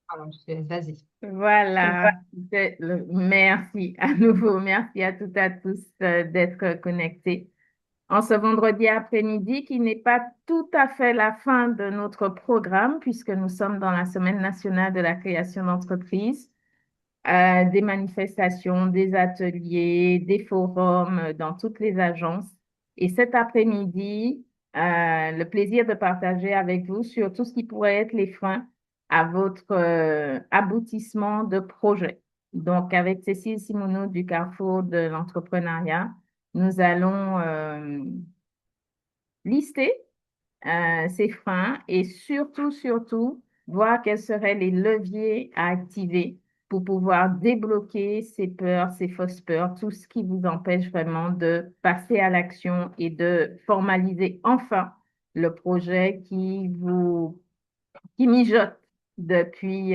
Pardon, je te laisse, vas-y. Voilà. Merci à nouveau. Merci à toutes et à tous d'être connectés en ce vendredi après-midi qui n'est pas tout à fait la fin de notre programme puisque nous sommes dans la Semaine nationale de la création d'entreprises, des manifestations, des ateliers, des forums dans toutes les agences. Et cet après-midi, le plaisir de partager avec vous sur tout ce qui pourrait être les freins à votre aboutissement de projet. Donc, avec Cécile Simoneau du Carrefour de l'entrepreneuriat, nous allons lister ces freins et surtout, voir quels seraient les leviers à activer pour pouvoir débloquer ces peurs, ces fausses peurs, tout ce qui vous empêche vraiment de passer à l'action et de formaliser enfin le projet qui mijote depuis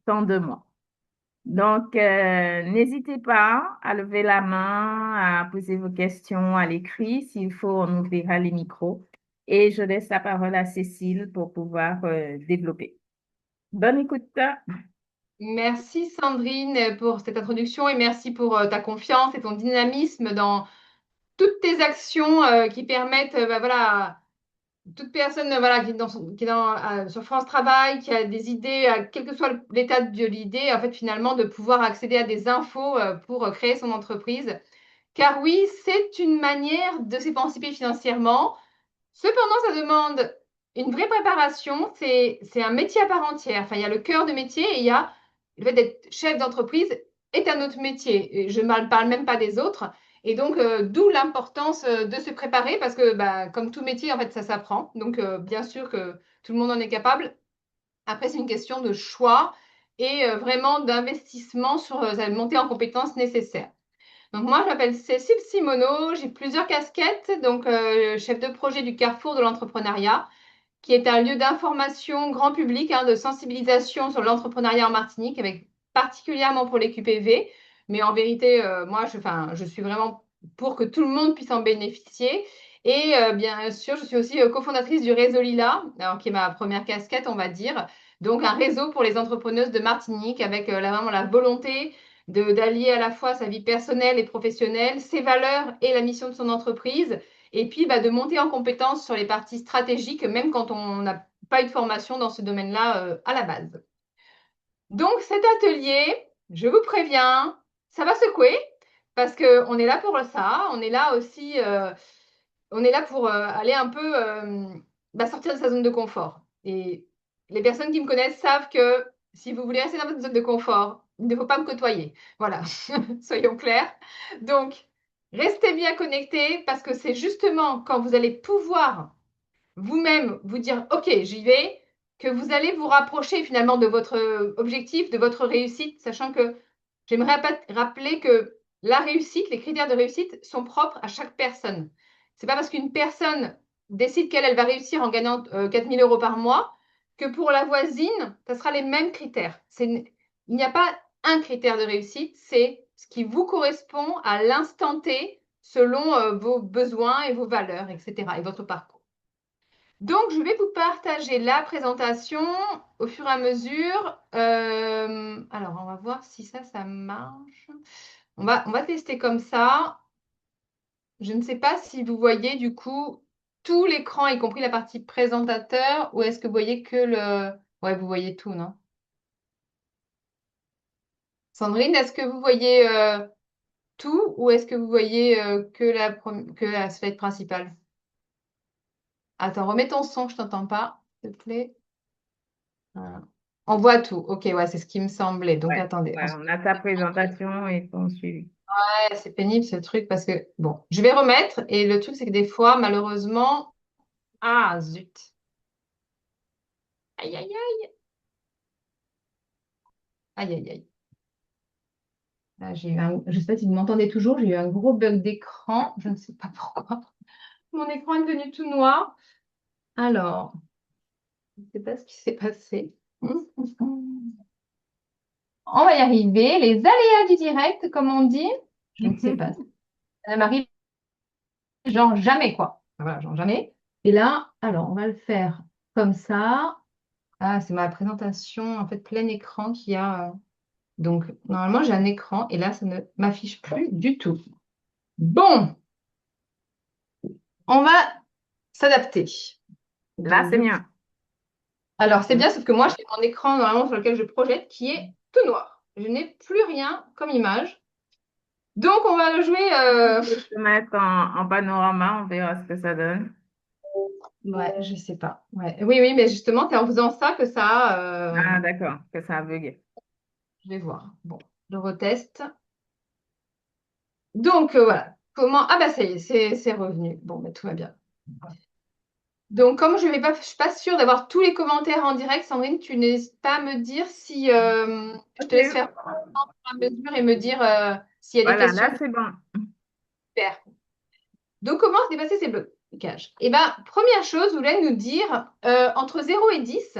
tant de mois. Donc, n'hésitez pas à lever la main, à poser vos questions à l'écrit. S'il faut, on ouvrira les micros. Et je laisse la parole à Cécile pour pouvoir développer. Bonne écoute. Merci Sandrine pour cette introduction et merci pour ta confiance et ton dynamisme dans toutes tes actions qui permettent, bah, voilà, toute personne voilà, qui est sur France Travail, qui a des idées, quel que soit l'état de l'idée, en fait, finalement, de pouvoir accéder à des infos pour créer son entreprise. Car oui, c'est une manière de s'émanciper financièrement. Cependant, ça demande une vraie préparation. C'est un métier à part entière. Enfin, il y a le cœur de métier et il y a le fait d'être chef d'entreprise est un autre métier. Et je ne parle même pas des autres. Et donc, d'où l'importance de se préparer parce que, bah, comme tout métier, en fait, ça s'apprend. Donc, bien sûr que tout le monde en est capable. Après, c'est une question de choix et vraiment d'investissement sur la montée en compétences nécessaires. Donc moi, je m'appelle Cécile Simoneau, j'ai plusieurs casquettes, donc chef de projet du Carrefour de l'entrepreneuriat, qui est un lieu d'information grand public, de sensibilisation sur l'entrepreneuriat en Martinique, avec particulièrement pour les QPV. Mais en vérité, moi, je suis vraiment pour que tout le monde puisse en bénéficier. Et bien sûr, je suis aussi cofondatrice du réseau Lila, alors, qui est ma première casquette, on va dire. Donc un réseau pour les entrepreneuses de Martinique, avec vraiment la volonté d'allier à la fois sa vie personnelle et professionnelle, ses valeurs et la mission de son entreprise et puis, bah, de monter en compétence sur les parties stratégiques, même quand on n'a pas eu de formation dans ce domaine-là à la base. Donc, cet atelier, je vous préviens, ça va secouer parce qu'on est là pour ça. On est là aussi, on est là pour aller un peu bah, sortir de sa zone de confort. Et les personnes qui me connaissent savent que si vous voulez rester dans votre zone de confort, il ne faut pas me côtoyer. Voilà, soyons clairs. Donc, restez bien connectés parce que c'est justement quand vous allez pouvoir vous-même vous dire, OK, j'y vais, que vous allez vous rapprocher finalement de votre objectif, de votre réussite, sachant que j'aimerais rappeler que la réussite, les critères de réussite sont propres à chaque personne. C'est pas parce qu'une personne décide qu'elle va réussir en gagnant 4000 euros par mois que pour la voisine, ça sera les mêmes critères. Il n'y a pas un critère de réussite, c'est ce qui vous correspond à l'instant T selon vos besoins et vos valeurs, etc. et votre parcours. Donc, je vais vous partager la présentation au fur et à mesure. Alors, on va voir si ça marche. On va tester comme ça. Je ne sais pas si vous voyez du coup tout l'écran, y compris la partie présentateur, ou est-ce que vous voyez que le... Ouais, vous voyez tout, non? Sandrine, est-ce que vous voyez tout ou est-ce que vous voyez que la slide principale? Attends, remets ton son, je t'entends pas, s'il te plaît. Voilà. On voit tout. Ok, ouais, c'est ce qui me semblait. Donc, Ouais, attendez. ouais, on a ta présentation et ton suivi. Ouais, c'est pénible ce truc parce que, bon, je vais remettre. Et le truc, c'est que des fois, malheureusement, ah, zut. Aïe, aïe, aïe. Aïe, aïe, aïe. Là, je sais pas si vous m'entendez toujours, j'ai eu un gros bug d'écran. Je ne sais pas pourquoi. Mon écran est devenu tout noir. Alors, je ne sais pas ce qui s'est passé. On va y arriver. Les aléas du direct, comme on dit. Je ne sais pas. Ça m'arrive genre jamais, quoi. Voilà, genre jamais. Et là, alors, on va le faire comme ça. Ah, c'est ma présentation, en fait, plein écran qui a. Donc, normalement, j'ai un écran et là, ça ne m'affiche plus du tout. Bon, on va s'adapter. Là, Donc, c'est du coup, bien. alors, c'est bien, sauf que moi, j'ai mon écran, normalement, sur lequel je projette, qui est tout noir. Je n'ai plus rien comme image. Donc, on va le jouer. Tu peux te mettre en panorama, on verra ce que ça donne. Ouais, je sais pas. Ouais. Oui, oui, mais justement, c'est en faisant ça que ça. Ah, d'accord, que ça a bugué. Je vais voir. Bon, je reteste. Donc, voilà. Comment. Ah, bah, ça y est, c'est revenu. Bon, bah, tout va bien. Donc, comme je suis pas sûre d'avoir tous les commentaires en direct, Sandrine, tu n'hésites pas à me dire si je te laisse Ok, faire au fur et à mesure et me dire s'il y a des voilà, questions. là, c'est bon. Super. Donc, comment se dépasser ces blocages? Eh bien, première chose, vous voulez nous dire entre 0 et 10,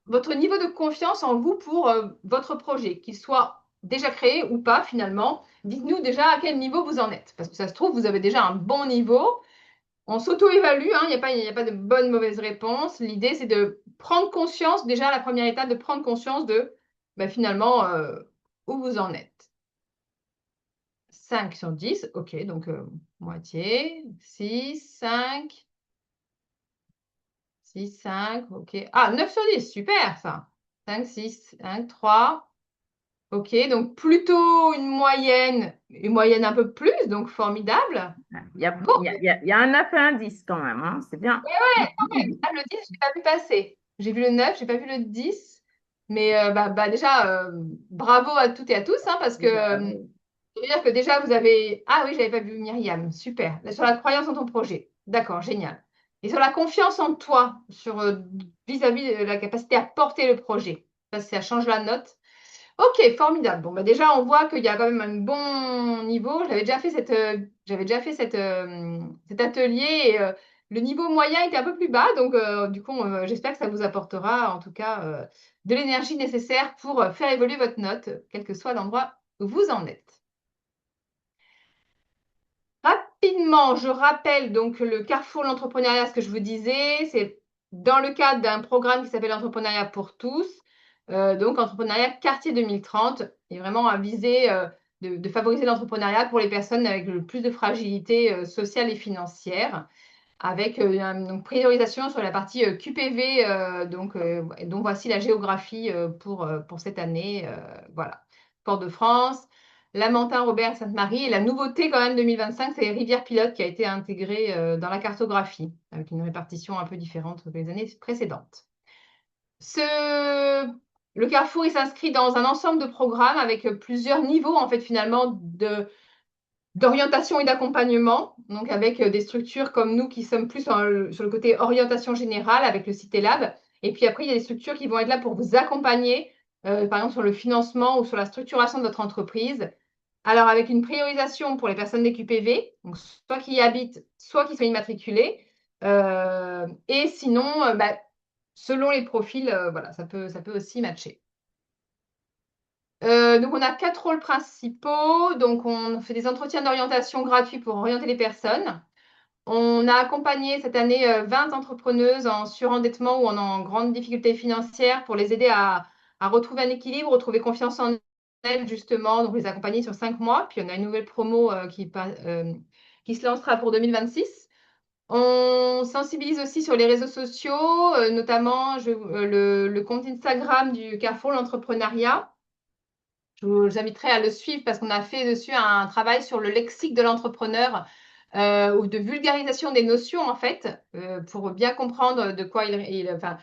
votre niveau de confiance en vous pour votre projet, qu'il soit déjà créé ou pas finalement. Dites-nous déjà à quel niveau vous en êtes. Parce que ça se trouve, vous avez déjà un bon niveau. On s'auto-évalue, hein, il n'y a pas de bonne, mauvaise réponse. L'idée, c'est de prendre conscience, déjà la première étape, de prendre conscience de finalement où vous en êtes. 5 sur 10, ok, donc moitié. 6, 5, ok. Ah, 9 sur 10, super ça. 5, 6, 5, 3. Ok, donc plutôt une moyenne un peu plus, donc formidable. Bon, Il y a un 9 et un 10 quand même, hein, c'est bien. quand même. Ah, le 10, je l'ai pas vu passer. J'ai vu le 9, j'ai pas vu le 10. Mais déjà, bravo à toutes et à tous, hein, parce que ça veut dire que déjà, vous avez. Ah oui, j'avais pas vu Myriam, super. Là, sur la croyance en ton projet. D'accord, génial. Et sur la confiance en toi, sur vis-à-vis de la capacité à porter le projet. Ça change la note. Ok, formidable. Bon, bah déjà, on voit qu'il y a quand même un bon niveau. J'avais déjà fait cet atelier et le niveau moyen était un peu plus bas. Donc, du coup, j'espère que ça vous apportera en tout cas de l'énergie nécessaire pour faire évoluer votre note, quel que soit l'endroit où vous en êtes. Rapidement, je rappelle donc le Carrefour de l'entrepreneuriat, ce que je vous disais, c'est dans le cadre d'un programme qui s'appelle Entrepreneuriat pour tous, donc Entrepreneuriat Quartier 2030, et vraiment à viser de favoriser l'entrepreneuriat pour les personnes avec le plus de fragilité sociale et financière, avec une priorisation sur la partie QPV, donc voici la géographie pour cette année. Voilà. Port-de-France, Lamentin, Robert, Sainte-Marie. Et la nouveauté quand même 2025, c'est les rivières pilotes qui a été intégrée dans la cartographie, avec une répartition un peu différente que les années précédentes. Ce... Le Carrefour, il s'inscrit dans un ensemble de programmes avec plusieurs niveaux, en fait, finalement, d'orientation et d'accompagnement, donc avec des structures comme nous qui sommes plus sur le côté orientation générale avec le CitéLab. Et puis après, il y a des structures qui vont être là pour vous accompagner, par exemple sur le financement ou sur la structuration de votre entreprise. Alors avec une priorisation pour les personnes des QPV, donc soit qui y habitent, soit qui sont immatriculées. Et sinon, selon les profils, voilà, ça peut aussi matcher. Donc, on a 4 rôles principaux. Donc, on fait des entretiens d'orientation gratuits pour orienter les personnes. On a accompagné cette année 20 entrepreneuses en surendettement ou en grande difficulté financière pour les aider à retrouver un équilibre, retrouver confiance en elles, justement. Donc, les accompagner sur 5 mois. Puis, on a une nouvelle promo qui se lancera pour 2026. On sensibilise aussi sur les réseaux sociaux, notamment le compte Instagram du Carrefour l'entrepreneuriat. Je vous inviterai à le suivre parce qu'on a fait dessus un travail sur le lexique de l'entrepreneur ou de vulgarisation des notions en fait, pour bien comprendre de quoi enfin,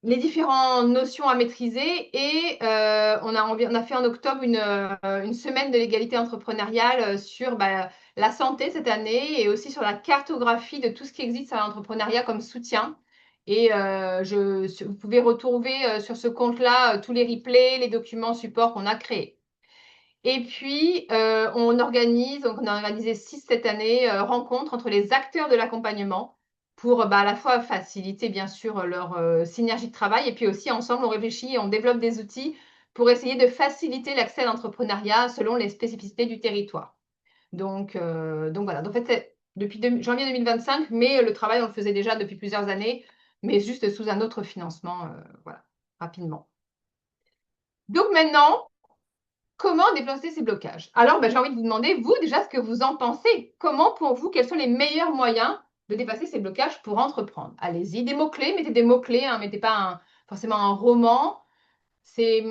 les différentes notions à maîtriser. Et on a fait en octobre une semaine de l'égalité entrepreneuriale sur la santé cette année et aussi sur la cartographie de tout ce qui existe à l'entrepreneuriat comme soutien. Et vous pouvez retrouver sur ce compte-là tous les replays, les documents supports qu'on a créés. Et puis, donc on a organisé 6 cette année, rencontres entre les acteurs de l'accompagnement pour à la fois faciliter bien sûr leur synergie de travail et puis aussi ensemble on réfléchit et on développe des outils pour essayer de faciliter l'accès à l'entrepreneuriat selon les spécificités du territoire. Donc voilà, donc, en fait, c'est depuis janvier 2025, mais le travail on le faisait déjà depuis plusieurs années. mais juste sous un autre financement, voilà, rapidement. Donc maintenant, comment déplacer ces blocages? Alors, j'ai envie de vous demander, vous, déjà, ce que vous en pensez. Comment, pour vous, quels sont les meilleurs moyens de dépasser ces blocages pour entreprendre? Allez-y, des mots-clés, mettez des mots-clés, hein, mettez pas forcément un roman. C'est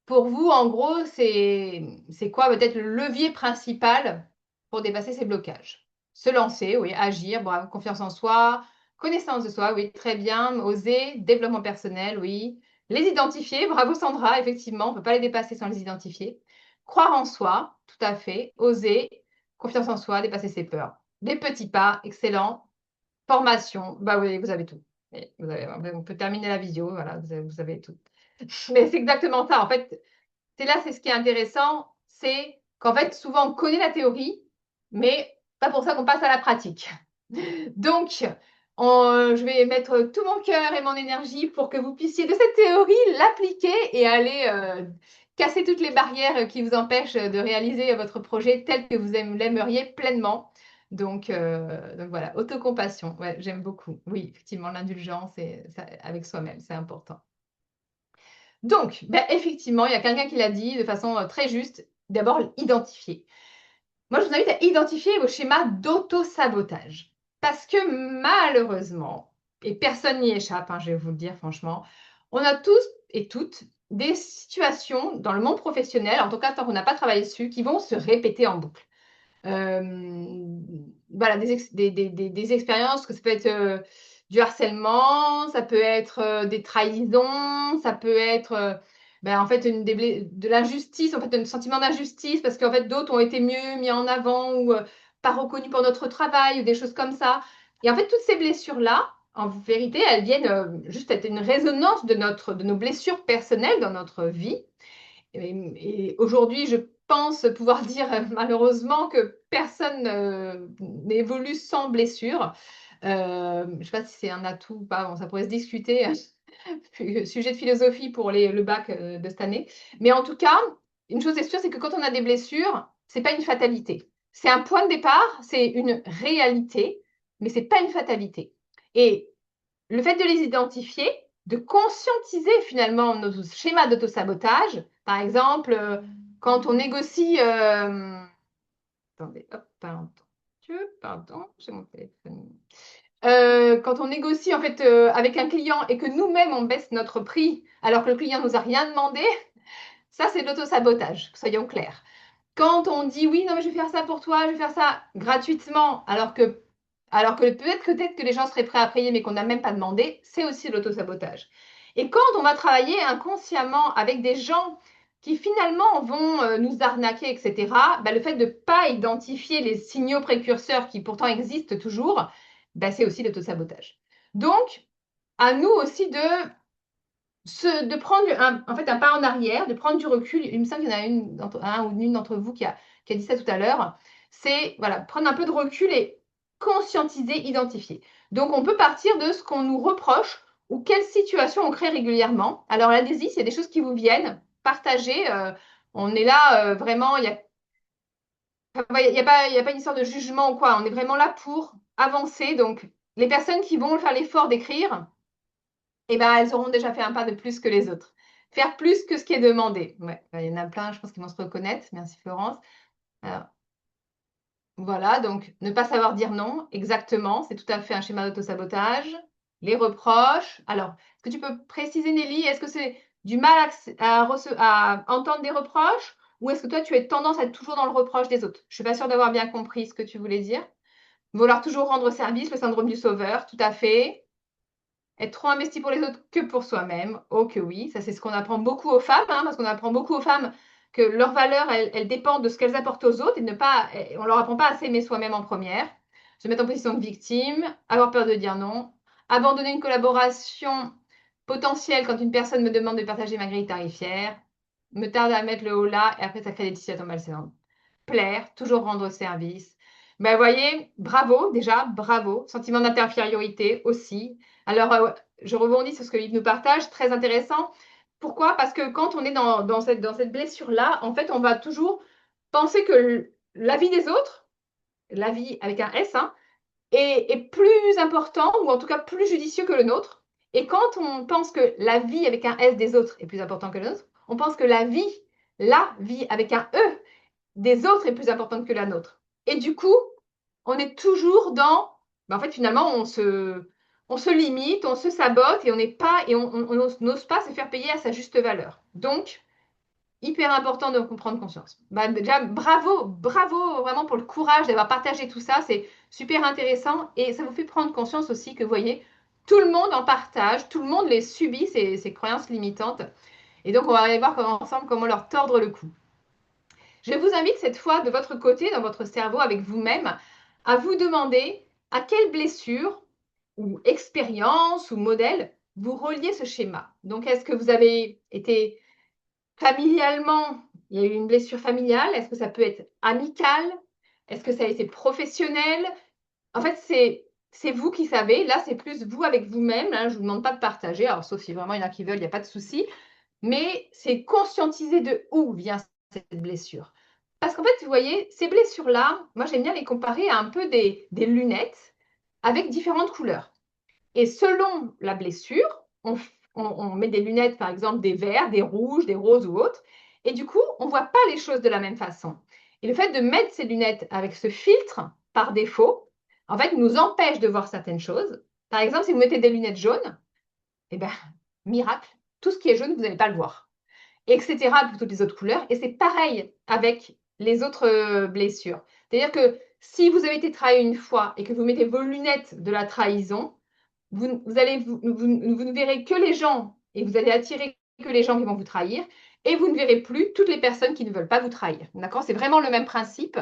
pour vous, en gros, c'est quoi peut-être le levier principal pour dépasser ces blocages? Se lancer, oui, agir, bravo, confiance en soi, connaissance de soi, oui, très bien, oser, développement personnel, oui. Les identifier, bravo Sandra, effectivement, on ne peut pas les dépasser sans les identifier. Croire en soi, tout à fait, oser, confiance en soi, dépasser ses peurs. Des petits pas, excellent. Formation, bah oui, vous avez tout. On peut terminer la vidéo, voilà, vous avez tout. Mais c'est exactement ça, en fait, c'est ce qui est intéressant, c'est qu'en fait, souvent, on connaît la théorie, mais pas pour ça qu'on passe à la pratique. Donc, je vais mettre tout mon cœur et mon énergie pour que vous puissiez, de cette théorie, l'appliquer et aller casser toutes les barrières qui vous empêchent de réaliser votre projet tel que vous l'aimeriez pleinement. Donc voilà, autocompassion, ouais, j'aime beaucoup. Oui, effectivement, l'indulgence avec soi-même, c'est important. Donc, effectivement, il y a quelqu'un qui l'a dit de façon très juste. D'abord, identifier. Moi, je vous invite à identifier vos schémas d'auto-sabotage. Parce que malheureusement, et personne n'y échappe, hein, je vais vous le dire franchement, on a tous et toutes des situations dans le monde professionnel, en tout cas tant qu'on n'a pas travaillé dessus, qui vont se répéter en boucle. Voilà, des expériences, que ça peut être du harcèlement, ça peut être des trahisons, ça peut être en fait de l'injustice, en fait un sentiment d'injustice parce qu'en fait d'autres ont été mieux mis en avant ou pas reconnus pour notre travail ou des choses comme ça. Et en fait toutes ces blessures-là, en vérité, elles viennent juste être une résonance de nos blessures personnelles dans notre vie. Et aujourd'hui, je pense pouvoir dire malheureusement que personne n'évolue sans blessure. Je ne sais pas si c'est un atout ou pas, bon, ça pourrait se discuter. Sujet de philosophie pour le bac de cette année. Mais en tout cas, une chose est sûre, c'est que quand on a des blessures, c'est pas une fatalité. C'est un point de départ, c'est une réalité, mais c'est pas une fatalité. Et le fait de les identifier, de conscientiser finalement nos schémas d'autosabotage, par exemple, quand on négocie. Attendez, hop, pardon, j'ai mon téléphone. Quand on négocie en fait avec un client et que nous-mêmes on baisse notre prix alors que le client nous a rien demandé, ça c'est de l'autosabotage, soyons clairs. Quand on dit oui, non mais je vais faire ça pour toi, je vais faire ça gratuitement, alors que peut-être que les gens seraient prêts à payer mais qu'on n'a même pas demandé, c'est aussi de l'autosabotage. Et quand on va travailler inconsciemment avec des gens qui finalement vont nous arnaquer, etc., le fait de ne pas identifier les signaux précurseurs qui pourtant existent toujours, c'est aussi de l'autosabotage. Donc, à nous aussi de prendre en fait, un pas en arrière, de prendre du recul. Il me semble qu'il y en a un ou une d'entre vous qui a dit ça tout à l'heure. C'est voilà, prendre un peu de recul et conscientiser, identifier. Donc, on peut partir de ce qu'on nous reproche ou quelle situation on crée régulièrement. Alors, allez-y, s'il y a des choses qui vous viennent, partagez. On est là vraiment, il y a pas une histoire de jugement ou quoi. On est vraiment là pour avancer. Donc, les personnes qui vont faire l'effort d'écrire, elles auront déjà fait un pas de plus que les autres. Faire plus que ce qui est demandé. Ouais, il y en a plein, je pense, qui vont se reconnaître. Merci Florence. Alors, voilà, donc ne pas savoir dire non, exactement, c'est tout à fait un schéma d'autosabotage. Les reproches. Alors, est-ce que tu peux préciser, Nelly, est-ce que c'est du mal à entendre des reproches ou est-ce que toi, tu as tendance à être toujours dans le reproche des autres? Je ne suis pas sûre d'avoir bien compris ce que tu voulais dire. Vouloir toujours rendre service, le syndrome du sauveur, tout à fait. Être trop investi pour les autres que pour soi-même. Oh que oui, ça c'est ce qu'on apprend beaucoup aux femmes, hein, parce qu'on apprend beaucoup aux femmes que leur valeur, elle dépend de ce qu'elles apportent aux autres et on leur apprend pas à s'aimer soi-même en première. Se mettre en position de victime, avoir peur de dire non, abandonner une collaboration potentielle quand une personne me demande de partager ma grille tarifaire, me tarder à mettre le haut là et après ça crée des situations malsaines. Plaire, toujours rendre service. Voyez, bravo déjà, bravo. Sentiment d'infériorité aussi. Alors, je rebondis sur ce que Yves nous partage, très intéressant. Pourquoi? Parce que quand on est dans cette blessure-là, en fait, on va toujours penser que la vie des autres, la vie avec un S, hein, est plus important, ou en tout cas plus judicieux que le nôtre. Et quand on pense que la vie avec un S des autres est plus important que le nôtre, on pense que la vie avec un E des autres est plus importante que la nôtre. Et du coup, on est toujours dans, ben en fait, finalement, on se limite, on se sabote et on n'est pas, et on n'ose pas se faire payer à sa juste valeur. Donc, hyper important de prendre conscience. Bah, déjà, bravo, bravo vraiment pour le courage d'avoir partagé tout ça. C'est super intéressant et ça vous fait prendre conscience aussi que, vous voyez, tout le monde en partage, tout le monde les subit, ces croyances limitantes. Et donc, on va aller voir ensemble comment leur tordre le cou. Je vous invite cette fois de votre côté, dans votre cerveau, avec vous-même, à vous demander à quelle blessure ou expérience ou modèle vous reliez ce schéma. Donc, est-ce que vous avez été familialement, il y a eu une blessure familiale? Est-ce que ça peut être amical? Est-ce que ça a été professionnel? En fait, c'est vous qui savez. Là, c'est plus vous avec vous-même. Là, je ne vous demande pas de partager. Alors, sauf si vraiment il y en a qui veulent, il n'y a pas de souci. Mais c'est conscientiser de où vient cette blessure. Parce qu'en fait, vous voyez, ces blessures-là, moi j'aime bien les comparer à un peu des lunettes avec différentes couleurs. Et selon la blessure, on met des lunettes, par exemple, des verts, des rouges, des roses ou autres. Et du coup, on ne voit pas les choses de la même façon. Et le fait de mettre ces lunettes avec ce filtre par défaut, en fait, nous empêche de voir certaines choses. Par exemple, si vous mettez des lunettes jaunes, eh bien, miracle, tout ce qui est jaune, vous n'allez pas le voir, etc. pour toutes les autres couleurs. Et c'est pareil avec les autres blessures. C'est-à-dire que si vous avez été trahi une fois et que vous mettez vos lunettes de la trahison, vous ne verrez que les gens et vous allez attirer que les gens qui vont vous trahir et vous ne verrez plus toutes les personnes qui ne veulent pas vous trahir. D'accord? C'est vraiment le même principe.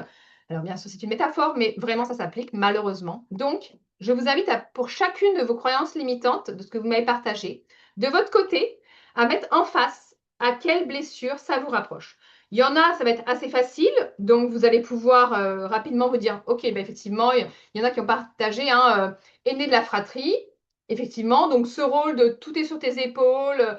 Alors bien sûr, c'est une métaphore, mais vraiment ça s'applique malheureusement. Donc, je vous invite pour chacune de vos croyances limitantes, de ce que vous m'avez partagé, de votre côté, à mettre en face à quelle blessure ça vous rapproche. Il y en a, ça va être assez facile, donc vous allez pouvoir rapidement vous dire, ok, ben effectivement, il y en a qui ont partagé, hein, aîné de la fratrie, effectivement, donc ce rôle de tout est sur tes épaules,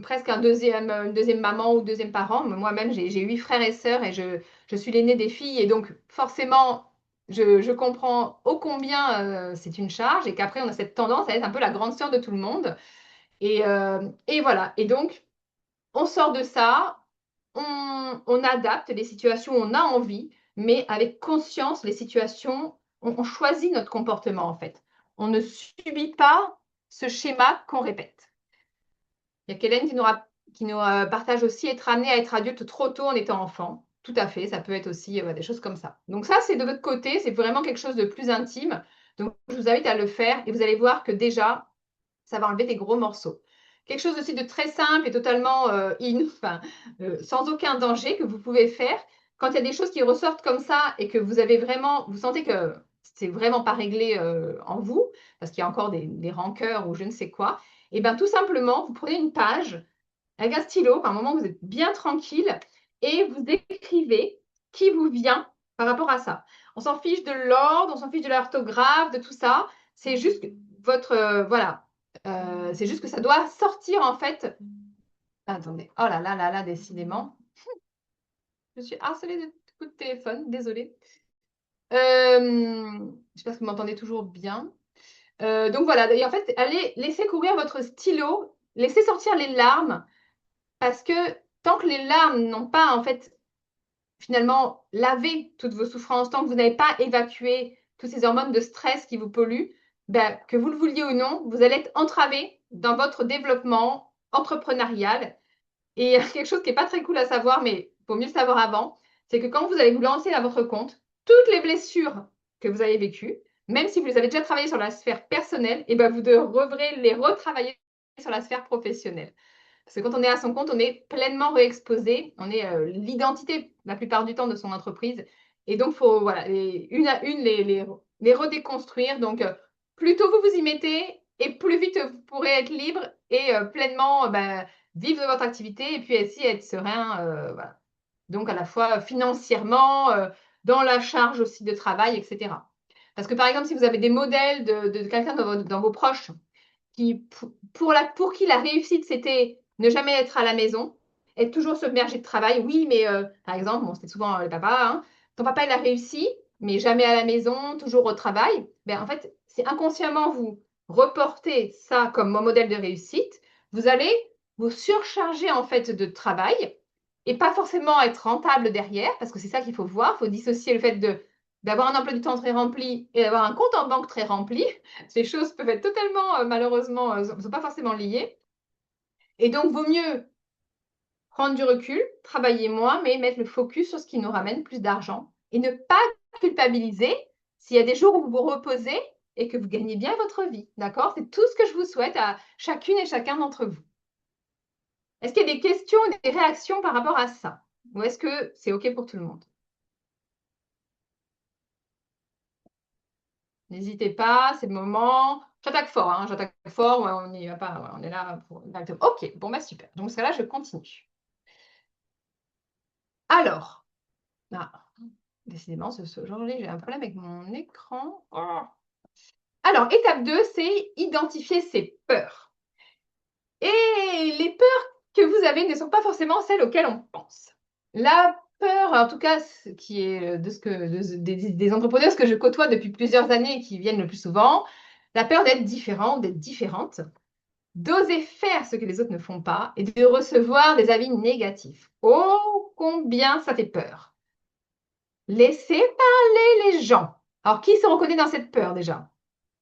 presque une deuxième maman ou deuxième parent. Moi-même, j'ai 8 frères et sœurs et je suis l'aînée des filles et donc forcément, je comprends ô combien c'est une charge et qu'après, on a cette tendance à être un peu la grande sœur de tout le monde. Et voilà. Et donc, on sort de ça, on adapte les situations où on a envie, mais avec conscience, les situations, on choisit notre comportement en fait. On ne subit pas ce schéma qu'on répète. Il y a Kellen qui nous partage aussi être amené à être adulte trop tôt en étant enfant. Tout à fait, ça peut être aussi des choses comme ça. Donc ça, c'est de votre côté, c'est vraiment quelque chose de plus intime. Donc je vous invite à le faire et vous allez voir que déjà, ça va enlever des gros morceaux. Quelque chose aussi de très simple et totalement enfin, sans aucun danger que vous pouvez faire quand il y a des choses qui ressortent comme ça et que vous avez vraiment, vous sentez que c'est vraiment pas réglé en vous, parce qu'il y a encore des rancœurs ou je ne sais quoi, et bien tout simplement, vous prenez une page avec un stylo, par un moment vous êtes bien tranquille, et vous écrivez qui vous vient par rapport à ça. On s'en fiche de l'ordre, on s'en fiche de l'orthographe, de tout ça. C'est juste votre, voilà, c'est juste que ça doit sortir en fait. Attendez, oh là là là là, décidément. Je suis harcelée de coups de téléphone, désolée. J'espère que vous m'entendez toujours bien. Donc voilà, et en fait, allez laissez courir votre stylo, laissez sortir les larmes, parce que tant que les larmes n'ont pas en fait finalement lavé toutes vos souffrances, tant que vous n'avez pas évacué toutes ces hormones de stress qui vous polluent, ben, que vous le vouliez ou non, vous allez être entravé dans votre développement entrepreneurial. Et quelque chose qui n'est pas très cool à savoir, mais il faut mieux le savoir avant, c'est que quand vous allez vous lancer à votre compte, toutes les blessures que vous avez vécues, même si vous les avez déjà travaillées sur la sphère personnelle, et ben vous devrez les retravailler sur la sphère professionnelle. Parce que quand on est à son compte, on est pleinement réexposé, on est l'identité la plupart du temps de son entreprise. Et donc, il faut voilà, une à une les redéconstruire. Donc, plus tôt vous vous y mettez, et plus vite vous pourrez être libre et pleinement vivre de votre activité et puis aussi être serein. Voilà. Donc, à la fois financièrement, dans la charge aussi de travail, etc. Parce que, par exemple, si vous avez des modèles de quelqu'un dans vos proches qui, pour qui la réussite, c'était ne jamais être à la maison, être toujours submergé de travail. Oui, mais par exemple, bon, c'était souvent les papas, hein, ton papa, il a réussi, mais jamais à la maison, toujours au travail, ben, en fait, si inconsciemment vous reportez ça comme mon modèle de réussite, vous allez vous surcharger en fait de travail et pas forcément être rentable derrière, parce que c'est ça qu'il faut voir, il faut dissocier le fait d'avoir un emploi du temps très rempli et d'avoir un compte en banque très rempli. Ces choses peuvent être totalement, malheureusement, ne sont pas forcément liées. Et donc, vaut mieux prendre du recul, travailler moins, mais mettre le focus sur ce qui nous ramène plus d'argent et ne pas culpabiliser s'il y a des jours où vous vous reposez et que vous gagnez bien votre vie. D'accord? C'est tout ce que je vous souhaite à chacune et chacun d'entre vous. Est-ce qu'il y a des questions et des réactions par rapport à ça? Ou est-ce que c'est OK pour tout le monde? N'hésitez pas, c'est le moment. J'attaque fort, hein, j'attaque fort, ouais, on n'y va pas, ouais, on est là pour. OK, bon, bah super. Donc, ça là, je continue. Alors, ah, décidément, ce jour-là, j'ai un problème avec mon écran. Oh. Alors, étape 2, c'est identifier ses peurs. Et les peurs que vous avez ne sont pas forcément celles auxquelles on pense. La peur, en tout cas, ce qui est de ce que des entrepreneurs que je côtoie depuis plusieurs années et qui viennent le plus souvent, la peur d'être différent, d'être différente, d'oser faire ce que les autres ne font pas et de recevoir des avis négatifs. Oh, combien ça fait peur. Laissez parler les gens. Alors, qui se reconnaît dans cette peur déjà?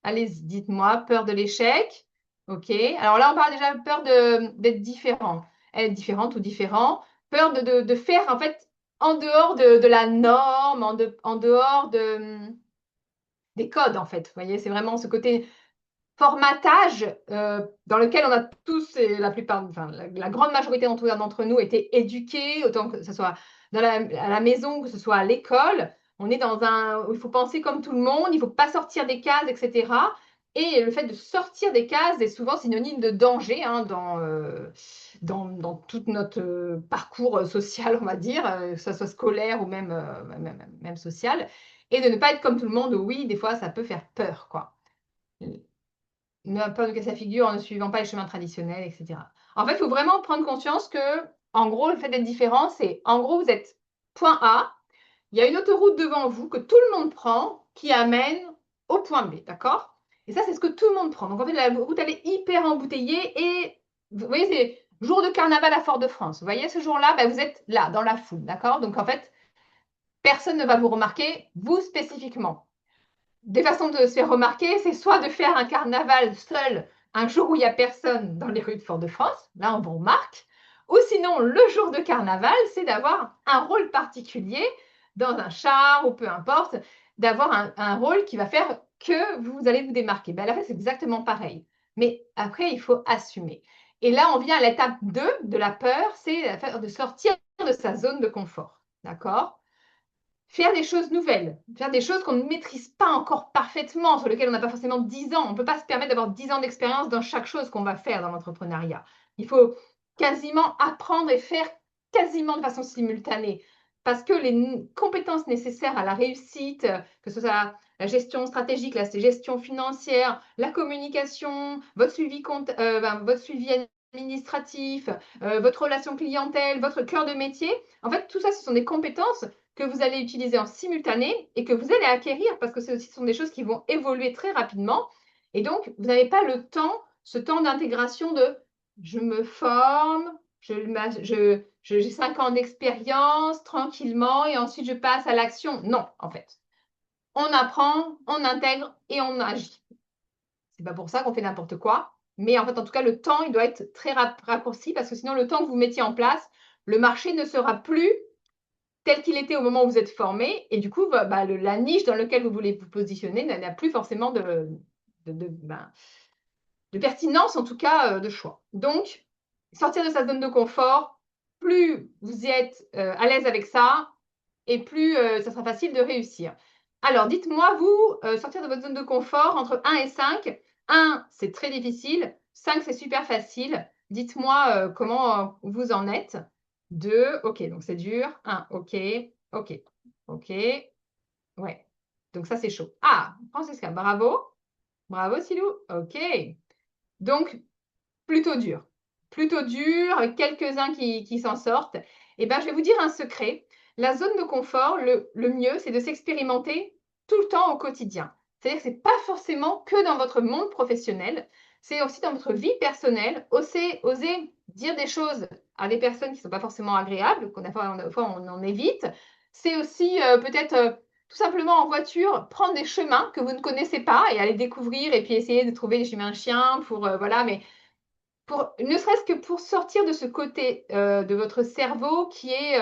Allez-y, dites-moi, peur de l'échec. OK. Alors là, on parle déjà de peur d'être différent. Être différente ou différent. Peur de faire, en fait, en dehors de la norme, en dehors des codes, en fait. Vous voyez, c'est vraiment ce côté formatage dans lequel on a tous, et la plupart, enfin, la grande majorité d'entre nous, été éduqués, autant que ce soit à la maison, que ce soit à l'école. On est dans un, il faut penser comme tout le monde, il ne faut pas sortir des cases, etc. Et le fait de sortir des cases est souvent synonyme de danger hein, dans tout notre parcours social, on va dire, que ce soit scolaire ou même social. Et de ne pas être comme tout le monde, oui, des fois, ça peut faire peur, quoi. Ne pas nous casser la figure en ne suivant pas les chemins traditionnels, etc. En fait, il faut vraiment prendre conscience que, en gros, le fait d'être différent, c'est, en gros, vous êtes point A, il y a une autoroute devant vous que tout le monde prend qui amène au point B, d'accord? Et ça, c'est ce que tout le monde prend. Donc, en fait, la route, elle est hyper embouteillée et, vous voyez, c'est jour de carnaval à Fort-de-France. Vous voyez, ce jour-là, ben, vous êtes là, dans la foule, d'accord? Donc, en fait, personne ne va vous remarquer, vous spécifiquement. Des façons de se faire remarquer, c'est soit de faire un carnaval seul un jour où il n'y a personne dans les rues de Fort-de-France, là on vous remarque, ou sinon le jour de carnaval, c'est d'avoir un rôle particulier dans un char ou peu importe, d'avoir un rôle qui va faire que vous allez vous démarquer. Ben, là, c'est exactement pareil. Mais après, il faut assumer. Et là, on vient à l'étape 2 de la peur, c'est de sortir de sa zone de confort. D'accord? Faire des choses nouvelles, faire des choses qu'on ne maîtrise pas encore parfaitement, sur lesquelles on n'a pas forcément 10 ans. On ne peut pas se permettre d'avoir 10 ans d'expérience dans chaque chose qu'on va faire dans l'entrepreneuriat. Il faut quasiment apprendre et faire quasiment de façon simultanée. Parce que les compétences nécessaires à la réussite, que ce soit la gestion stratégique, la gestion financière, la communication, votre suivi administratif, votre relation clientèle, votre cœur de métier, en fait, tout ça, ce sont des compétences que vous allez utiliser en simultané et que vous allez acquérir parce que ce sont des choses qui vont évoluer très rapidement. Et donc, vous n'avez pas le temps, ce temps d'intégration de je me forme, j'ai 5 ans d'expérience tranquillement et ensuite je passe à l'action. Non, en fait. On apprend, on intègre et on agit. C'est pas pour ça qu'on fait n'importe quoi. Mais en fait, en tout cas, le temps, il doit être très raccourci parce que sinon, le temps que vous mettiez en place, le marché ne sera plus tel qu'il était au moment où vous êtes formé. Et du coup, la niche dans laquelle vous voulez vous positionner n'a plus forcément de pertinence, en tout cas, de choix. Donc, sortir de sa zone de confort, plus vous êtes à l'aise avec ça, et plus ça sera facile de réussir. Alors, dites-moi, vous, sortir de votre zone de confort entre 1 et 5. 1, c'est très difficile. 5, c'est super facile. Dites-moi comment vous en êtes. 2, OK, donc c'est dur. 1, OK, OK, OK. Ouais, donc ça, c'est chaud. Ah, Francesca, bravo. Bravo, Silou. OK. Donc, plutôt dur. Plutôt dur, avec quelques-uns qui s'en sortent. Eh bien, je vais vous dire un secret. La zone de confort, le mieux, c'est de s'expérimenter tout le temps au quotidien. C'est-à-dire que ce n'est pas forcément que dans votre monde professionnel, c'est aussi dans votre vie personnelle. Oser dire des choses à des personnes qui ne sont pas forcément agréables, qu'on a fois on en évite. C'est aussi peut-être tout simplement en voiture, prendre des chemins que vous ne connaissez pas et aller découvrir et puis essayer de trouver des chemins chiens pour, voilà, mais ne serait-ce que pour sortir de ce côté de votre cerveau qui est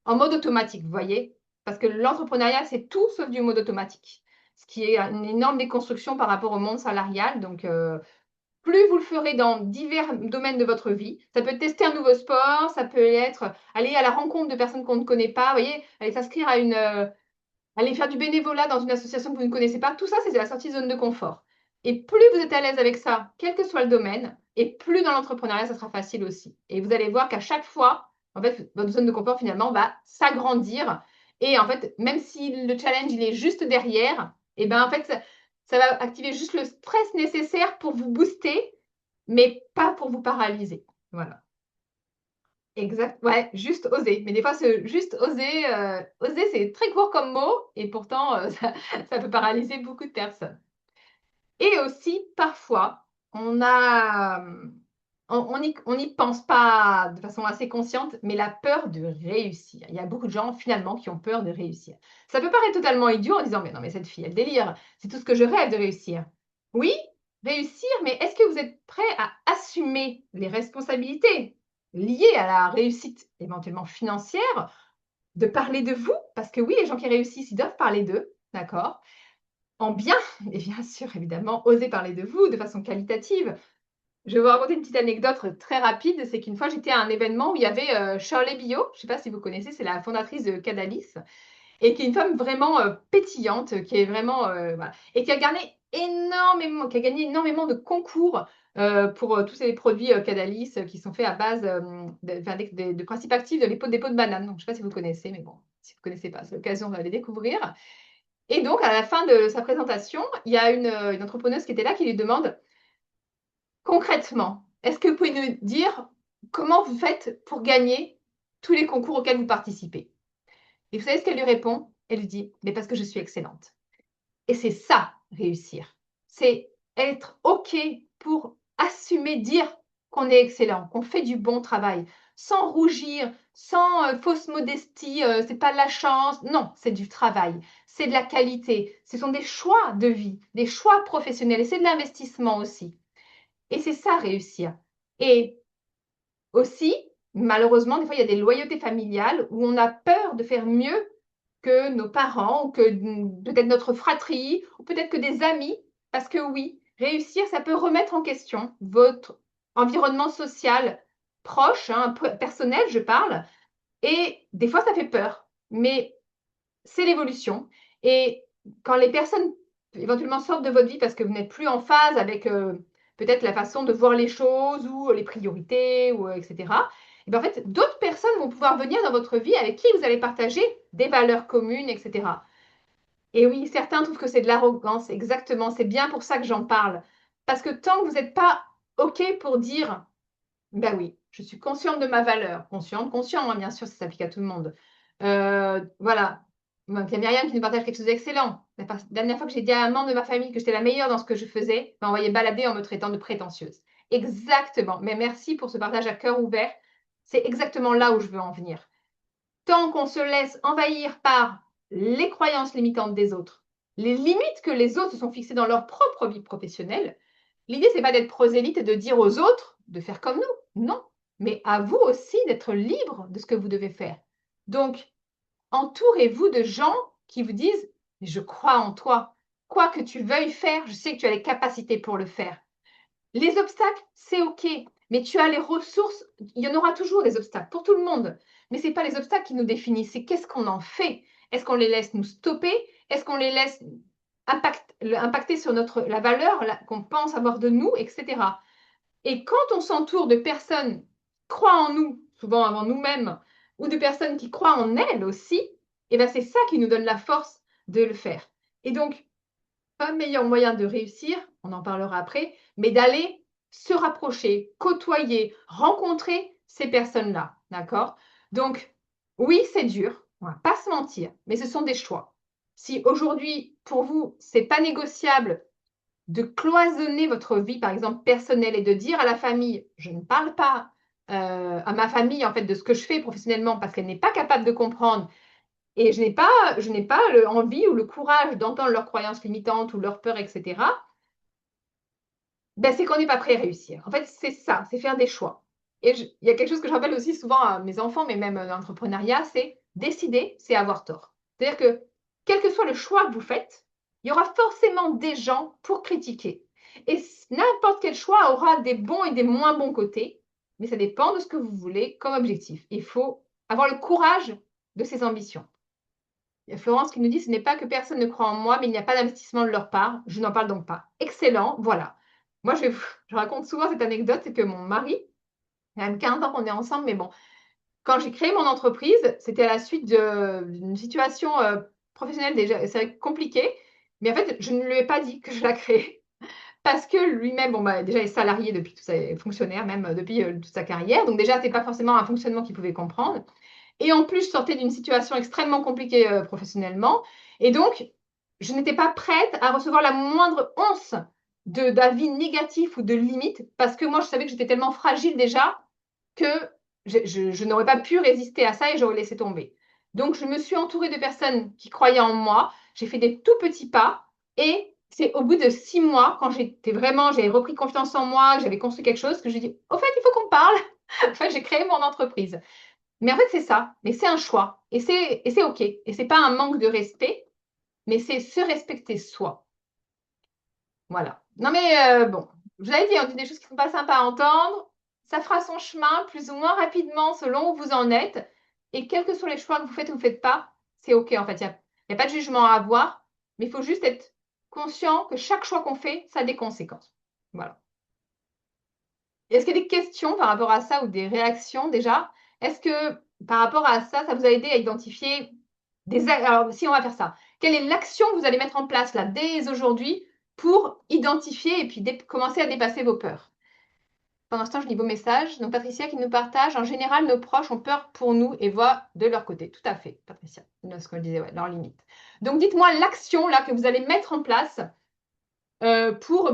en mode automatique, vous voyez? Parce que l'entrepreneuriat, c'est tout sauf du mode automatique, ce qui est une énorme déconstruction par rapport au monde salarial. Donc, plus vous le ferez dans divers domaines de votre vie, ça peut être tester un nouveau sport, ça peut être aller à la rencontre de personnes qu'on ne connaît pas, vous voyez, aller s'inscrire à aller faire du bénévolat dans une association que vous ne connaissez pas, tout ça, c'est la sortie de zone de confort. Et plus vous êtes à l'aise avec ça, quel que soit le domaine, et plus dans l'entrepreneuriat, ça sera facile aussi. Et vous allez voir qu'à chaque fois, en fait, votre zone de confort, finalement, va s'agrandir. Et en fait, même si le challenge, il est juste derrière, et ben en fait, ça va activer juste le stress nécessaire pour vous booster, mais pas pour vous paralyser. Voilà. Exact, ouais, juste oser. Mais des fois, juste oser, oser, c'est très court comme mot et pourtant, ça peut paralyser beaucoup de personnes. Et aussi, parfois, on n'y pense pas de façon assez consciente, mais la peur de réussir. Il y a beaucoup de gens, finalement, qui ont peur de réussir. Ça peut paraître totalement idiot en disant, mais non, mais cette fille, elle délire. C'est tout ce que je rêve de réussir. Oui, réussir, mais est-ce que vous êtes prêt à assumer les responsabilités liées à la réussite éventuellement financière, de parler de vous? Parce que oui, les gens qui réussissent, ils doivent parler d'eux, d'accord? En bien, et bien sûr, évidemment, oser parler de vous de façon qualitative. Je vais vous raconter une petite anecdote très rapide. C'est qu'une fois, j'étais à un événement où il y avait Shirley Bio. Je ne sais pas si vous connaissez, c'est la fondatrice de Cadalis et qui est une femme vraiment pétillante, qui est vraiment voilà, et qui a gagné énormément de concours pour tous ces produits Cadalis qui sont faits à base de principes actifs de des peaux de banane. Donc, je ne sais pas si vous connaissez, mais bon, si vous ne connaissez pas, c'est l'occasion de les découvrir. Et donc, à la fin de sa présentation, il y a une entrepreneuse qui était là qui lui demande concrètement, est-ce que vous pouvez nous dire comment vous faites pour gagner tous les concours auxquels vous participez? Et vous savez ce qu'elle lui répond? Elle lui dit, mais parce que je suis excellente. Et c'est ça, réussir. C'est être OK pour assumer, dire qu'on est excellent, qu'on fait du bon travail, sans rougir, sans fausse modestie, c'est pas de la chance. Non, c'est du travail, c'est de la qualité. Ce sont des choix de vie, des choix professionnels et c'est de l'investissement aussi. Et c'est ça, réussir. Et aussi, malheureusement, des fois, il y a des loyautés familiales où on a peur de faire mieux que nos parents ou que peut-être notre fratrie ou peut-être que des amis. Parce que oui, réussir, ça peut remettre en question votre environnement social proche, hein, personnel, je parle. Et des fois, ça fait peur. Mais c'est l'évolution. Et quand les personnes éventuellement sortent de votre vie parce que vous n'êtes plus en phase avec peut-être la façon de voir les choses ou les priorités, ou, etc., et bien en fait, d'autres personnes vont pouvoir venir dans votre vie avec qui vous allez partager des valeurs communes, etc. Et oui, certains trouvent que c'est de l'arrogance, exactement. C'est bien pour ça que j'en parle. Parce que tant que vous n'êtes pas OK pour dire, ben oui, je suis consciente de ma valeur, conscient, hein, bien sûr, ça s'applique à tout le monde. Voilà. Il y a Myriam qui nous partage quelque chose d'excellent. La dernière fois que j'ai dit à un membre de ma famille que j'étais la meilleure dans ce que je faisais, m'a envoyé balader en me traitant de prétentieuse. Exactement. Mais merci pour ce partage à cœur ouvert. C'est exactement là où je veux en venir. Tant qu'on se laisse envahir par les croyances limitantes des autres, les limites que les autres se sont fixées dans leur propre vie professionnelle, l'idée, c'est pas d'être prosélyte et de dire aux autres de faire comme nous. Non. Mais à vous aussi d'être libre de ce que vous devez faire. Donc, entourez-vous de gens qui vous disent, je crois en toi. Quoi que tu veuilles faire, je sais que tu as les capacités pour le faire. Les obstacles, c'est OK, mais tu as les ressources. Il y en aura toujours des obstacles pour tout le monde. Mais ce n'est pas les obstacles qui nous définissent, c'est qu'est-ce qu'on en fait. Est-ce qu'on les laisse nous stopper? Est-ce qu'on les laisse impacter sur la valeur qu'on pense avoir de nous, etc. Et quand on s'entoure de personnes qui croient en nous, souvent avant nous-mêmes, ou de personnes qui croient en elles aussi, et ben c'est ça qui nous donne la force de le faire. Et donc, pas meilleur moyen de réussir, on en parlera après, mais d'aller se rapprocher, côtoyer, rencontrer ces personnes-là. D'accord? Donc, oui, c'est dur. On va pas se mentir, mais ce sont des choix. Si aujourd'hui, pour vous, c'est pas négociable de cloisonner votre vie, par exemple, personnelle et de dire à la famille, je ne parle pas à ma famille, en fait, de ce que je fais professionnellement parce qu'elle n'est pas capable de comprendre et je n'ai pas envie ou le courage d'entendre leurs croyances limitantes ou leurs peurs, etc., ben, c'est qu'on n'est pas prêt à réussir. En fait, c'est ça, c'est faire des choix. Et il y a quelque chose que je rappelle aussi souvent à mes enfants, mais même dans l'entrepreneuriat, c'est décider, c'est avoir tort. C'est-à-dire que quel que soit le choix que vous faites, il y aura forcément des gens pour critiquer. Et n'importe quel choix aura des bons et des moins bons côtés, mais ça dépend de ce que vous voulez comme objectif. Il faut avoir le courage de ses ambitions. Il y a Florence qui nous dit, ce n'est pas que personne ne croit en moi, mais il n'y a pas d'investissement de leur part. Je n'en parle donc pas. Excellent, voilà. Moi, je raconte souvent cette anecdote, c'est que mon mari, il y a même 15 ans qu'on est ensemble, mais bon, quand j'ai créé mon entreprise, c'était à la suite d'une situation professionnelle déjà, c'est compliqué, mais en fait, je ne lui ai pas dit que je la créais. Parce que lui-même, bon, bah, déjà, est salarié depuis tout sa fonctionnaire, même depuis toute sa carrière. Donc déjà, ce n'est pas forcément un fonctionnement qu'il pouvait comprendre. Et en plus, je sortais d'une situation extrêmement compliquée professionnellement. Et donc, je n'étais pas prête à recevoir la moindre once d'avis négatif ou de limite parce que moi, je savais que j'étais tellement fragile déjà que je n'aurais pas pu résister à ça et j'aurais laissé tomber. Donc, je me suis entourée de personnes qui croyaient en moi. J'ai fait des tout petits pas et c'est au bout de 6 mois, quand j'avais repris confiance en moi, que j'avais construit quelque chose, que j'ai dit, au fait, il faut qu'on parle. En fait, j'ai créé mon entreprise. Mais en fait, c'est ça. Mais c'est un choix. Et c'est OK. Et c'est pas un manque de respect, mais c'est se respecter soi. Voilà. Non, mais bon, je vous avais dit, on dit des choses qui ne sont pas sympas à entendre. Ça fera son chemin plus ou moins rapidement selon où vous en êtes. Et quels que soient les choix que vous faites ou que vous ne faites pas, c'est OK. En fait, il y a pas de jugement à avoir, mais il faut juste être conscient que chaque choix qu'on fait, ça a des conséquences. Voilà. Est-ce qu'il y a des questions par rapport à ça ou des réactions déjà? Est-ce que par rapport à ça, ça vous a aidé à identifier Alors, si on va faire ça, quelle est l'action que vous allez mettre en place là dès aujourd'hui pour identifier et puis commencer à dépasser vos peurs? Pendant ce temps, je lis vos messages. Donc, Patricia qui nous partage, en général, nos proches ont peur pour nous et voient de leur côté. Tout à fait, Patricia. C'est ce que je disais, ouais, leurs limites. Donc, dites-moi l'action là que vous allez mettre en place pour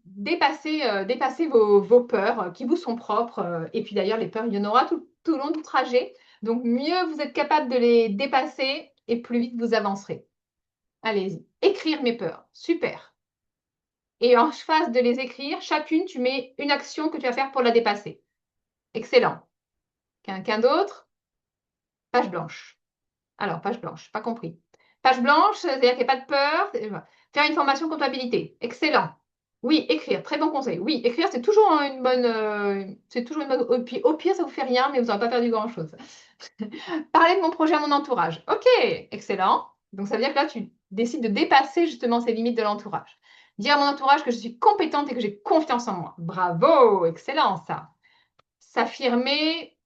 dépasser vos peurs qui vous sont propres. Et puis d'ailleurs, les peurs, il y en aura tout au long du trajet. Donc, mieux vous êtes capable de les dépasser et plus vite vous avancerez. Allez-y. Écrire mes peurs. Super. Et en phase de les écrire, chacune, tu mets une action que tu vas faire pour la dépasser. Excellent. Quelqu'un d'autre? Page blanche. Alors, page blanche, pas compris. Page blanche, c'est-à-dire qu'il n'y a pas de peur. Faire une formation comptabilité. Excellent. Oui, écrire, très bon conseil. Oui, écrire, c'est toujours une bonne. C'est toujours une bonne. Puis, au pire, ça ne vous fait rien, mais vous n'aurez pas perdu grand-chose. Parler de mon projet à mon entourage. Ok, excellent. Donc, ça veut dire que là, tu décides de dépasser justement ces limites de l'entourage. Dire à mon entourage que je suis compétente et que j'ai confiance en moi. Bravo, excellent ça. S'affirmer,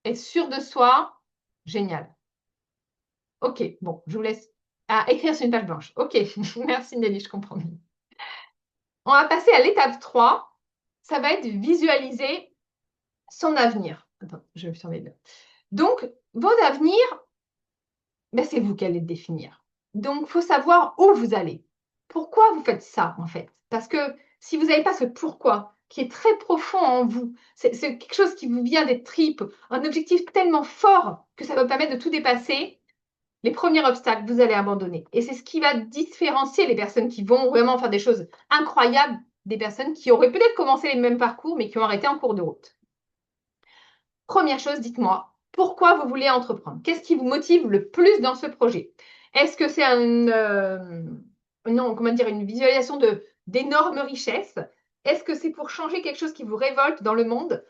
être sûr de soi, génial. Ok, bon, je vous laisse écrire sur une page blanche. Ok, merci Nelly, je comprends mieux. On va passer à l'étape 3. Ça va être visualiser son avenir. Attends, je vais surveiller là. Donc, vos avenirs, ben, c'est vous qui allez le définir. Donc, il faut savoir où vous allez. Pourquoi vous faites ça, en fait? Parce que si vous n'avez pas ce pourquoi qui est très profond en vous, c'est quelque chose qui vous vient des tripes, un objectif tellement fort que ça va vous permettre de tout dépasser, les premiers obstacles, vous allez abandonner. Et c'est ce qui va différencier les personnes qui vont vraiment faire des choses incroyables des personnes qui auraient peut-être commencé les mêmes parcours, mais qui ont arrêté en cours de route. Première chose, dites-moi, pourquoi vous voulez entreprendre? Qu'est-ce qui vous motive le plus dans ce projet? Est-ce que c'est non, comment dire, une visualisation d'énormes richesses? Est-ce que c'est pour changer quelque chose qui vous révolte dans le monde?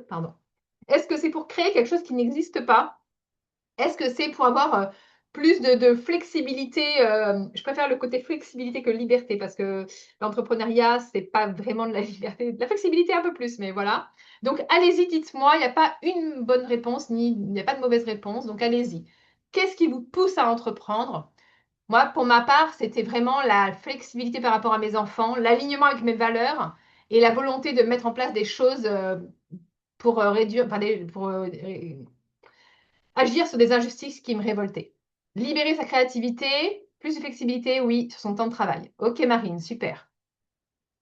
Pardon. Est-ce que c'est pour créer quelque chose qui n'existe pas? Est-ce que c'est pour avoir plus de flexibilité? Je préfère le côté flexibilité que liberté parce que l'entrepreneuriat, c'est pas vraiment de la liberté, de la flexibilité un peu plus, mais voilà. Donc, allez-y, dites-moi, il n'y a pas une bonne réponse, ni il n'y a pas de mauvaise réponse, donc allez-y. Qu'est-ce qui vous pousse à entreprendre? Moi, pour ma part, c'était vraiment la flexibilité par rapport à mes enfants, l'alignement avec mes valeurs et la volonté de mettre en place des choses pour réduire, enfin, Agir sur des injustices qui me révoltaient. Libérer sa créativité, plus de flexibilité, oui, sur son temps de travail. Ok, Marine, super.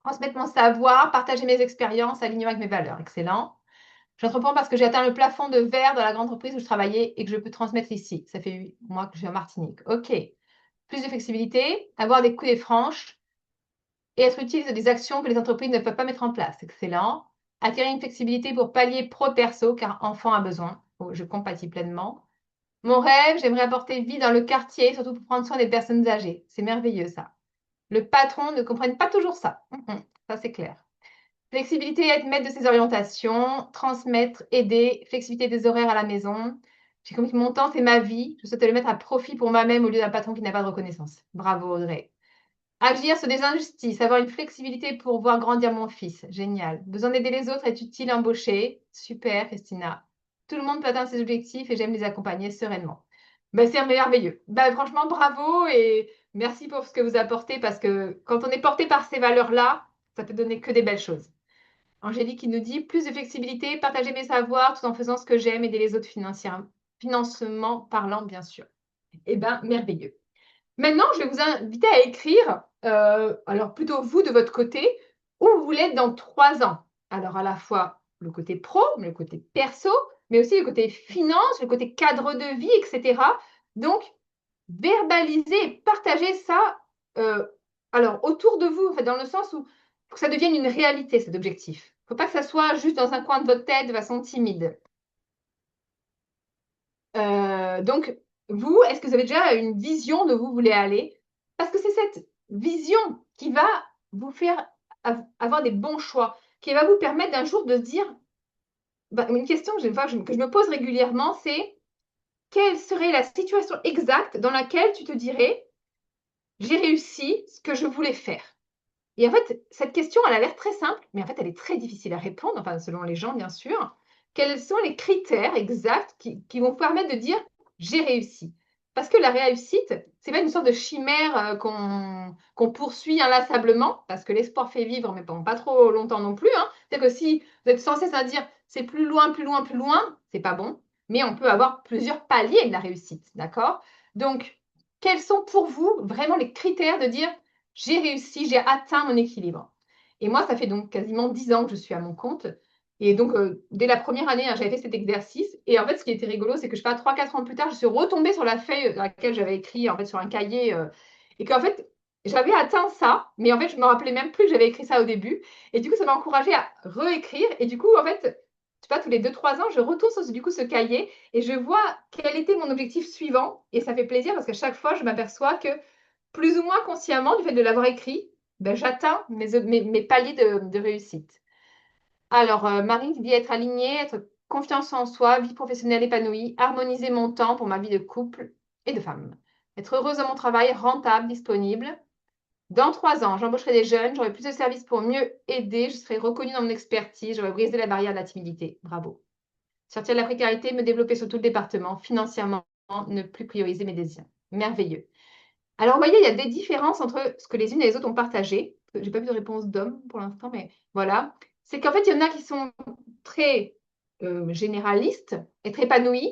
Transmettre mon savoir, partager mes expériences, alignement avec mes valeurs. Excellent. J'entreprends parce que j'ai atteint le plafond de verre dans la grande entreprise où je travaillais et que je peux transmettre ici. Ça fait 8 mois que je suis en Martinique. OK. Plus de flexibilité, avoir des coups des franches et être utile dans des actions que les entreprises ne peuvent pas mettre en place. Excellent. Acquérir une flexibilité pour pallier pro-perso car enfant a besoin. Oh, je compatis pleinement. Mon rêve, j'aimerais apporter vie dans le quartier, surtout pour prendre soin des personnes âgées. C'est merveilleux ça. Le patron ne comprenne pas toujours ça. Ça, c'est clair. Flexibilité, être maître de ses orientations, transmettre, aider, flexibilité des horaires à la maison. J'ai compris que mon temps, c'est ma vie. Je souhaite le mettre à profit pour moi-même au lieu d'un patron qui n'a pas de reconnaissance. Bravo, Audrey. Agir sur des injustices, avoir une flexibilité pour voir grandir mon fils. Génial. Besoin d'aider les autres, être utile, embaucher. Super, Christina. Tout le monde peut atteindre ses objectifs et j'aime les accompagner sereinement. Ben, c'est merveilleux. Ben, franchement, bravo et merci pour ce que vous apportez parce que quand on est porté par ces valeurs-là, ça peut donner que des belles choses. Angélique qui nous dit plus de flexibilité, partager mes savoirs tout en faisant ce que j'aime, aider les autres financièrement parlant, bien sûr. Eh bien, merveilleux. Maintenant, je vais vous inviter à écrire, alors plutôt vous de votre côté, où vous voulez être dans 3 ans. Alors à la fois le côté pro, le côté perso, mais aussi le côté finance, le côté cadre de vie, etc. Donc, verbaliser et partager ça alors autour de vous, en fait, dans le sens où faut que ça devienne une réalité, cet objectif. Il ne faut pas que ça soit juste dans un coin de votre tête de façon timide. Donc, vous, est-ce que vous avez déjà une vision de où vous voulez aller? Parce que c'est cette vision qui va vous faire avoir des bons choix, qui va vous permettre d'un jour de se dire, bah, une question que je me pose régulièrement, c'est quelle serait la situation exacte dans laquelle tu te dirais, j'ai réussi ce que je voulais faire? Et en fait, cette question, elle a l'air très simple, mais en fait, elle est très difficile à répondre, enfin, selon les gens, bien sûr. Quels sont les critères exacts qui vont permettre de dire j'ai réussi? Parce que la réussite, c'est pas une sorte de chimère qu'on poursuit inlassablement, parce que l'espoir fait vivre, mais pas trop longtemps non plus. Hein. C'est-à-dire que si vous êtes sans cesse à dire c'est plus loin, plus loin, plus loin, c'est pas bon. Mais on peut avoir plusieurs paliers de la réussite, d'accord? Donc, quels sont pour vous vraiment les critères de dire j'ai réussi, j'ai atteint mon équilibre. Et moi, ça fait donc quasiment 10 ans que je suis à mon compte. Et donc, dès la première année, hein, j'avais fait cet exercice. Et en fait, ce qui était rigolo, c'est que je sais pas, 3-4 ans plus tard, je suis retombée sur la feuille dans laquelle j'avais écrit, en fait, sur un cahier. Et qu'en fait, j'avais atteint ça. Mais en fait, je ne me rappelais même plus que j'avais écrit ça au début. Et du coup, ça m'a encouragée à réécrire. Et du coup, en fait, je sais pas, tous les 2-3 ans, je retourne sur du coup, ce cahier et je vois quel était mon objectif suivant. Et ça fait plaisir parce qu'à chaque fois, je m'aperçois que plus ou moins consciemment, du fait de l'avoir écrit, ben, j'atteins mes paliers de réussite. Alors, Marine dit être alignée, être confiance en soi, vie professionnelle épanouie, harmoniser mon temps pour ma vie de couple et de femme. Être heureuse dans mon travail, rentable, disponible. Dans 3 ans, j'embaucherai des jeunes, j'aurai plus de services pour mieux aider, je serai reconnue dans mon expertise, j'aurai brisé la barrière de la timidité. Bravo. Sortir de la précarité, me développer sur tout le département, financièrement, ne plus prioriser mes désirs. Merveilleux. Alors, vous voyez, il y a des différences entre ce que les unes et les autres ont partagé. Je n'ai pas vu de réponse d'homme pour l'instant, mais voilà. C'est qu'en fait, il y en a qui sont très généralistes, être épanouis,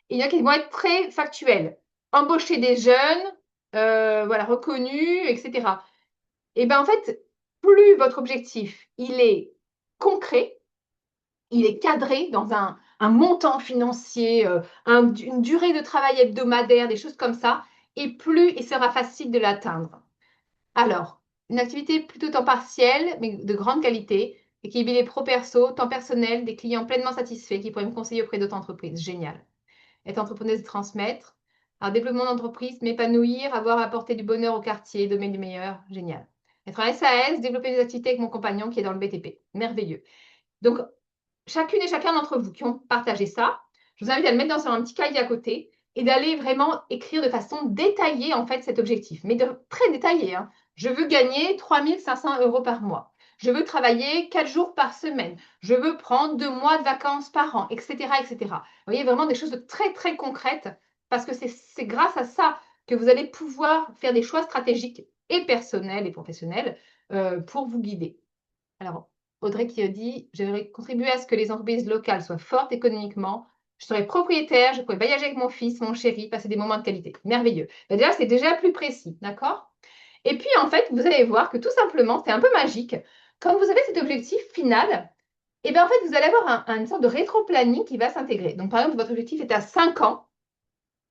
et il y en a qui vont être très factuels. Embaucher des jeunes, voilà, reconnus, etc. Et bien, en fait, plus votre objectif, il est concret, il est cadré dans un montant financier, une durée de travail hebdomadaire, des choses comme ça, et plus il sera facile de l'atteindre. Alors, une activité plutôt temps partiel, mais de grande qualité, équilibrer pro-perso, temps personnel, des clients pleinement satisfaits qui pourraient me conseiller auprès d'autres entreprises. Génial. Être entrepreneuse et transmettre. Alors, développement d'entreprise, m'épanouir, avoir apporté du bonheur au quartier, donner du meilleur. Génial. Être en SAS, développer des activités avec mon compagnon qui est dans le BTP. Merveilleux. Donc, chacune et chacun d'entre vous qui ont partagé ça, je vous invite à le mettre sur un petit cahier à côté et d'aller vraiment écrire de façon détaillée en fait cet objectif, mais très détaillé. Hein. Je veux gagner 3 500 euros par mois. Je veux travailler 4 jours par semaine. Je veux prendre 2 mois de vacances par an, etc., etc. Vous voyez vraiment des choses de très, très concrètes parce que c'est grâce à ça que vous allez pouvoir faire des choix stratégiques et personnels et professionnels pour vous guider. Alors, Audrey qui dit, j'aimerais contribuer à ce que les entreprises locales soient fortes économiquement, je serai propriétaire, je pourrai voyager avec mon fils, mon chéri, passer des moments de qualité. Merveilleux. Ben déjà, c'est déjà plus précis, d'accord? Et puis, en fait, vous allez voir que tout simplement, c'est un peu magique. Quand vous avez cet objectif final, et bien en fait, vous allez avoir une sorte de rétro-planning qui va s'intégrer. Donc, par exemple, votre objectif est à 5 ans.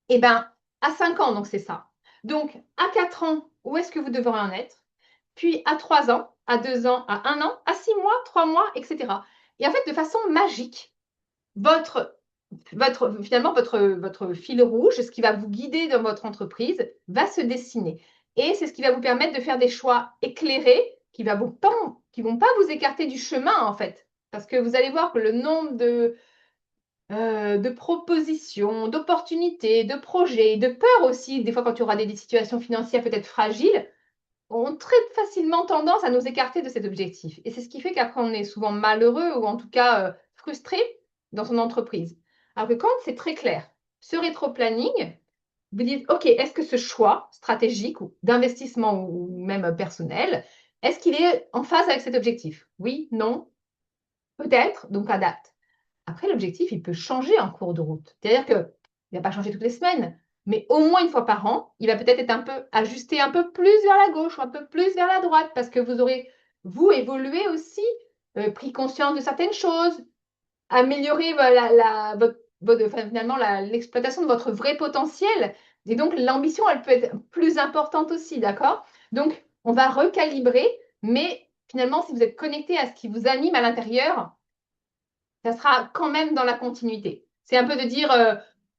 Et bien, à 5 ans, donc c'est ça. Donc, à 4 ans, où est-ce que vous devrez en être? Puis à 3 ans, à 2 ans, à 1 an, à 6 mois, 3 mois, etc. Et en fait, de façon magique, finalement, votre fil rouge, ce qui va vous guider dans votre entreprise, va se dessiner. Et c'est ce qui va vous permettre de faire des choix éclairés qui ne vont pas vous écarter du chemin, en fait. Parce que vous allez voir que le nombre de propositions, d'opportunités, de projets, de peurs aussi, des fois quand tu auras des situations financières peut-être fragiles, ont très facilement tendance à nous écarter de cet objectif. Et c'est ce qui fait qu'après, on est souvent malheureux ou en tout cas frustré dans son entreprise. Alors que quand c'est très clair, ce rétro-planning, vous dites, OK, est-ce que ce choix stratégique ou d'investissement ou même personnel, est-ce qu'il est en phase avec cet objectif? Oui, non, peut-être, donc adapte. Après, l'objectif, il peut changer en cours de route. C'est-à-dire qu'il ne va pas changer toutes les semaines, mais au moins une fois par an, il va peut-être être un peu ajusté un peu plus vers la gauche ou un peu plus vers la droite parce que vous aurez, vous, évolué aussi, pris conscience de certaines choses, amélioré finalement l'exploitation de votre vrai potentiel. Et donc, l'ambition, elle peut être plus importante aussi, d'accord? Donc, on va recalibrer, mais finalement, si vous êtes connecté à ce qui vous anime à l'intérieur, ça sera quand même dans la continuité. C'est un peu de dire,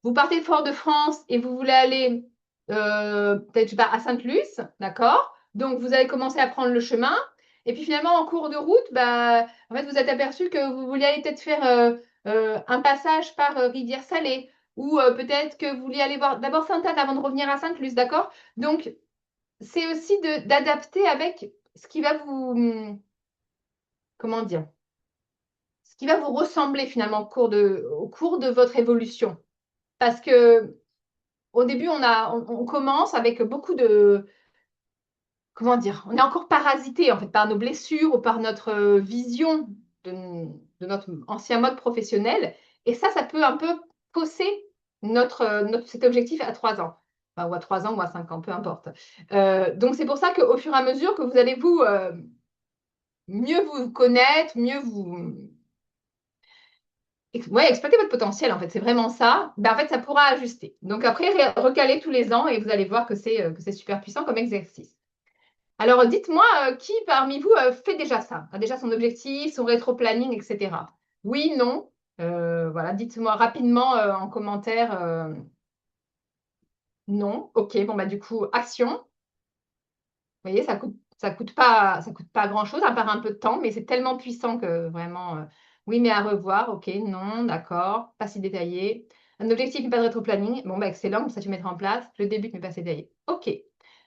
vous partez de Fort-de-France et vous voulez aller peut-être, je sais pas, à Sainte-Luce, d'accord? Donc, vous allez commencer à prendre le chemin. Et puis finalement, en cours de route, bah, en fait, vous êtes aperçu que vous vouliez aller peut-être faire un passage par Rivière-Salée. Ou peut-être que vous vouliez aller voir d'abord Sainte-Anne avant de revenir à Sainte-Luce, d'accord? Donc, c'est aussi d'adapter avec ce qui va vous, comment dire, ce qui va vous ressembler finalement au cours de votre évolution. Parce que au début, on commence avec beaucoup de, comment dire, on est encore parasité en fait par nos blessures ou par notre vision de notre ancien mode professionnel. Et ça peut un peu fausser cet objectif à 3 ans. Enfin, ou à 3 ans ou à 5 ans, peu importe. Donc c'est pour ça qu'au fur et à mesure que vous allez mieux vous connaître, mieux vous ouais, exploiter votre potentiel, en fait, c'est vraiment ça. Ben, en fait, ça pourra ajuster. Donc après, recaler tous les ans et vous allez voir que c'est super puissant comme exercice. Alors, dites-moi, qui parmi vous fait déjà ça? A déjà son objectif, son rétro-planning, etc. Oui, non? Voilà, dites-moi rapidement en commentaire. Non. OK, bon, bah du coup, action. Vous voyez, ça coûte pas grand-chose, à part un peu de temps, mais c'est tellement puissant que vraiment, oui, mais à revoir, ok, non, d'accord, pas si détaillé. Un objectif, mais pas de rétro-planning. Bon, bah excellent, ça tu mettras en place. Je débute, mais pas si détaillé. Ok.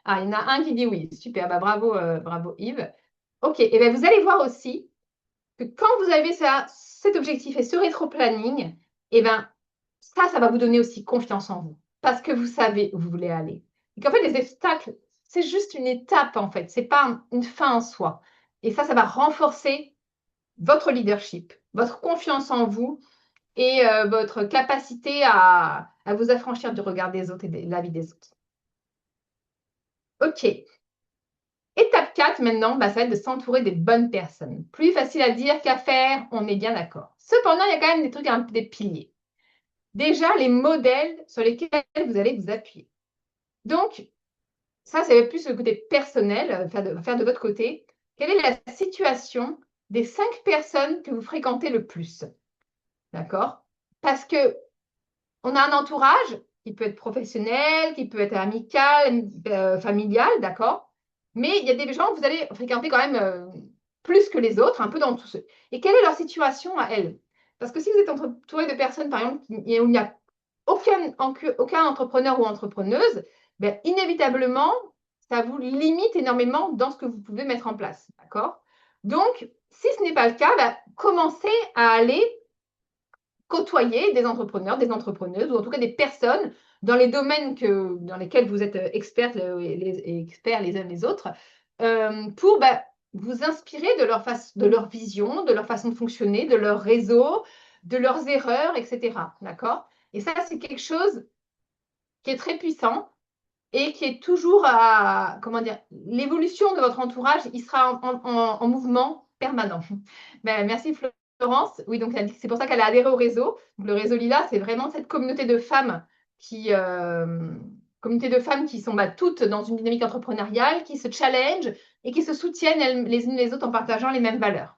Ah, il y en a un qui dit oui. Super, bah bravo, bravo Yves. Ok, et bien vous allez voir aussi que quand vous avez ça, cet objectif et ce rétro-planning, et ben ça va vous donner aussi confiance en vous. Parce que vous savez où vous voulez aller. Et qu'en fait, les obstacles, c'est juste une étape, en fait. C'est pas une fin en soi. Et ça va renforcer votre leadership, votre confiance en vous et votre capacité à vous affranchir du regard des autres et de la vie des autres. OK. Étape 4 maintenant, bah, ça va être de s'entourer des bonnes personnes. Plus facile à dire qu'à faire, on est bien d'accord. Cependant, il y a quand même des trucs, des piliers. Déjà, les modèles sur lesquels vous allez vous appuyer. Donc, ça, c'est plus le côté personnel, faire de votre côté. Quelle est la situation des 5 personnes que vous fréquentez le plus? D'accord? Parce que on a un entourage qui peut être professionnel, qui peut être amical, familial, d'accord? Mais il y a des gens que vous allez fréquenter quand même plus que les autres, un peu dans tout ce. Et quelle est leur situation à elles? Parce que si vous êtes entouré de personnes, par exemple, où il n'y a aucun entrepreneur ou entrepreneuse, ben, inévitablement, ça vous limite énormément dans ce que vous pouvez mettre en place, d'accord? Donc, si ce n'est pas le cas, ben, commencez à aller côtoyer des entrepreneurs, des entrepreneuses, ou en tout cas des personnes dans les domaines dans lesquels vous êtes experts les uns les autres, pour vous inspirer de leur vision, de leur façon de fonctionner, de leur réseau, de leurs erreurs, etc. D'accord? Et ça, c'est quelque chose qui est très puissant et qui est toujours à, comment dire, l'évolution de votre entourage, il sera en mouvement permanent. Ben, merci Florence. Oui, donc c'est pour ça qu'elle a adhéré au réseau. Donc, le réseau Lila, c'est vraiment cette qui, euh, communauté de femmes qui sont bah, toutes dans une dynamique entrepreneuriale, qui se challengent et qui se soutiennent les unes les autres en partageant les mêmes valeurs.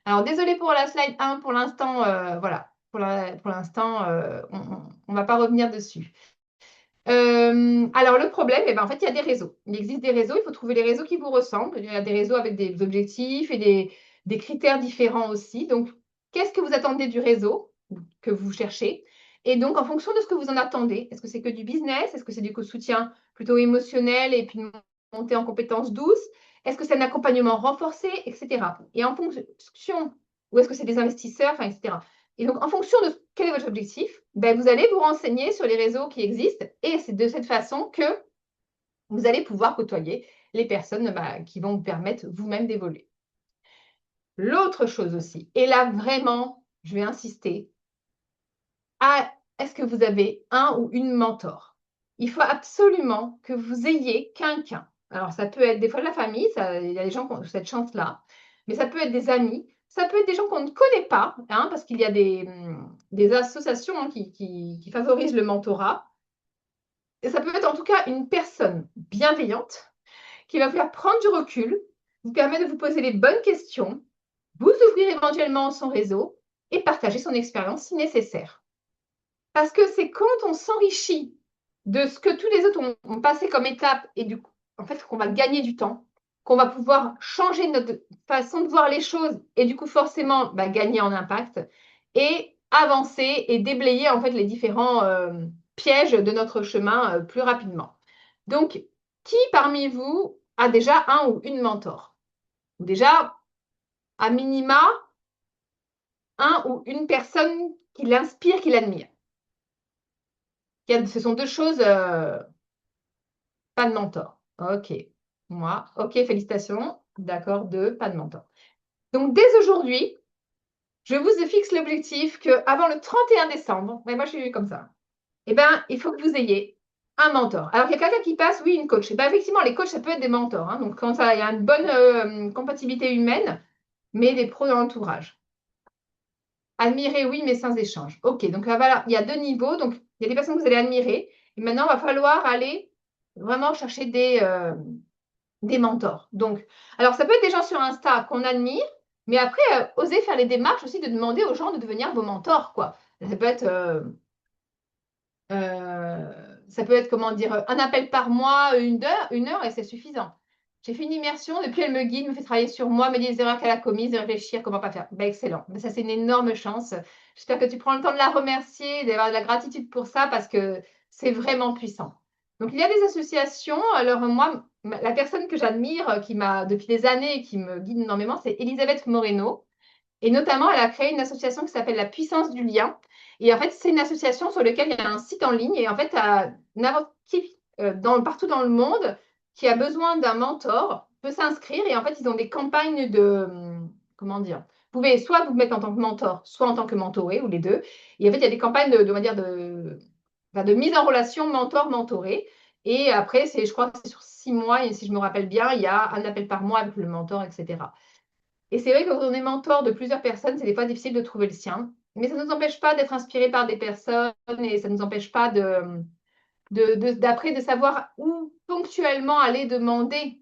Alors, désolée pour la slide 1, pour l'instant, voilà, pour l'instant, on ne va pas revenir dessus. Alors, le problème, eh ben, en fait, il y a des réseaux. Il existe des réseaux, il faut trouver les réseaux qui vous ressemblent. Il y a des réseaux avec des objectifs et des critères différents aussi. Donc, qu'est-ce que vous attendez du réseau que vous cherchez? Et donc, en fonction de ce que vous en attendez, est-ce que c'est que du business? Est-ce que c'est du soutien plutôt émotionnel et puis une montée en compétences douces? Est-ce que c'est un accompagnement renforcé, etc. Et en fonction, ou est-ce que c'est des investisseurs, enfin, etc. Et donc, en fonction de quel est votre objectif, ben, vous allez vous renseigner sur les réseaux qui existent et c'est de cette façon que vous allez pouvoir côtoyer les personnes qui vont vous permettre vous-même d'évoluer. L'autre chose aussi, et là vraiment, je vais insister, est-ce que vous avez un ou une mentor? Il faut absolument que vous ayez quelqu'un. Alors, ça peut être des fois de la famille, il y a des gens qui ont cette chance-là, mais ça peut être des amis, ça peut être des gens qu'on ne connaît pas, hein, parce qu'il y a des associations hein, qui favorisent le mentorat. Et ça peut être en tout cas une personne bienveillante qui va vous faire prendre du recul, vous permet de vous poser les bonnes questions, vous ouvrir éventuellement son réseau et partager son expérience si nécessaire. Parce que c'est quand on s'enrichit de ce que tous les autres ont passé comme étape et du coup, en fait, qu'on va gagner du temps, qu'on va pouvoir changer notre façon de voir les choses et du coup, forcément, gagner en impact et avancer et déblayer en fait les différents pièges de notre chemin plus rapidement. Donc, qui parmi vous a déjà un ou une mentor? Déjà, à minima, un ou une personne qui l'inspire, qui l'admire. Ce sont deux choses, pas de mentor. Ok. Moi, ok, félicitations. D'accord, deux, pas de mentor. Donc, dès aujourd'hui, je vous fixe l'objectif qu'avant le 31 décembre, mais moi je suis comme ça, eh ben, il faut que vous ayez un mentor. Alors, il y a quelqu'un qui passe, oui, une coach. Eh ben, effectivement, les coachs, ça peut être des mentors. Hein. Donc, quand il y a une bonne compatibilité humaine, mais des pros dans l'entourage. Admirer, oui, mais sans échange. Ok, donc là, voilà, il y a deux niveaux. Donc, il y a des personnes que vous allez admirer. Et maintenant, il va falloir aller vraiment chercher des mentors. Donc, alors, ça peut être des gens sur Insta qu'on admire, mais après, oser faire les démarches aussi de demander aux gens de devenir vos mentors, quoi. Ça peut être, comment dire, un appel par mois, une heure, et c'est suffisant. J'ai fait une immersion, depuis elle me guide, me fait travailler sur moi, me dit les erreurs qu'elle a commises, de réfléchir comment pas faire. Ben, excellent. Ben, ça, c'est une énorme chance. J'espère que tu prends le temps de la remercier, d'avoir de la gratitude pour ça, parce que c'est vraiment puissant. Donc, il y a des associations. Alors, moi, la personne que j'admire, qui m'a, depuis des années, qui me guide énormément, c'est Elisabeth Moreno. Et notamment, elle a créé une association qui s'appelle La Puissance du Lien. Et en fait, c'est une association sur laquelle il y a un site en ligne. Et en fait, n'importe qui, partout dans le monde, qui a besoin d'un mentor peut s'inscrire. Et en fait, ils ont des campagnes comment dire, vous pouvez soit vous mettre en tant que mentor, soit en tant que mentoré, ou les deux. Et en fait, il y a des campagnes on va dire de mise en relation mentor-mentoré. Et après, je crois que c'est sur 6 mois. Et si je me rappelle bien, il y a un appel par mois avec le mentor, etc. Et c'est vrai que quand on est mentor de plusieurs personnes, c'est des fois difficile de trouver le sien. Mais ça ne nous empêche pas d'être inspiré par des personnes et ça ne nous empêche pas d'après de savoir où ponctuellement aller demander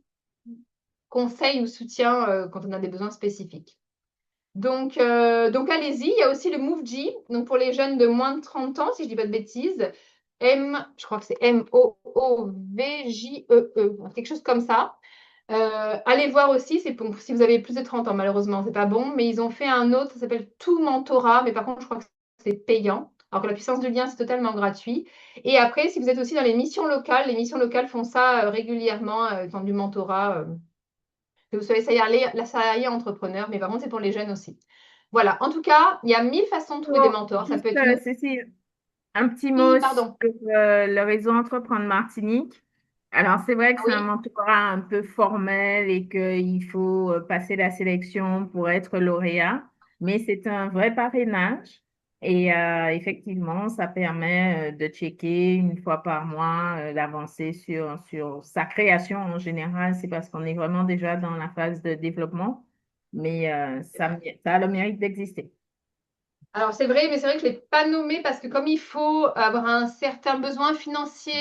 conseil ou soutien quand on a des besoins spécifiques. Donc allez-y. Il y a aussi le MoveG, donc pour les jeunes de moins de 30 ans, si je ne dis pas de bêtises. Je crois que c'est Moovjee, quelque chose comme ça. Allez voir aussi, c'est pour si vous avez plus de 30 ans, malheureusement, c'est pas bon, mais ils ont fait un autre, ça s'appelle Tout Mentorat, mais par contre, je crois que c'est payant. Alors que la puissance du lien, c'est totalement gratuit. Et après, si vous êtes aussi dans les missions locales font ça régulièrement, dans du mentorat, que vous soyez salarié entrepreneur, mais par contre, c'est pour les jeunes aussi. Voilà, en tout cas, il y a 1000 façons de trouver des Oh, mentors. Ça peut juste, être une. Cécile, un petit Oui, mot sur pardon. le réseau Entreprendre Martinique. Alors, c'est vrai que Ah c'est un oui. mentorat un peu formel et qu'il faut passer la sélection pour être lauréat, mais c'est un vrai parrainage. Et effectivement, ça permet de checker une fois par mois l'avancée sur sa création en général. C'est parce qu'on est vraiment déjà dans la phase de développement, mais ça a le mérite d'exister. Alors, c'est vrai, mais c'est vrai que je ne l'ai pas nommé parce que comme il faut avoir un certain besoin financier,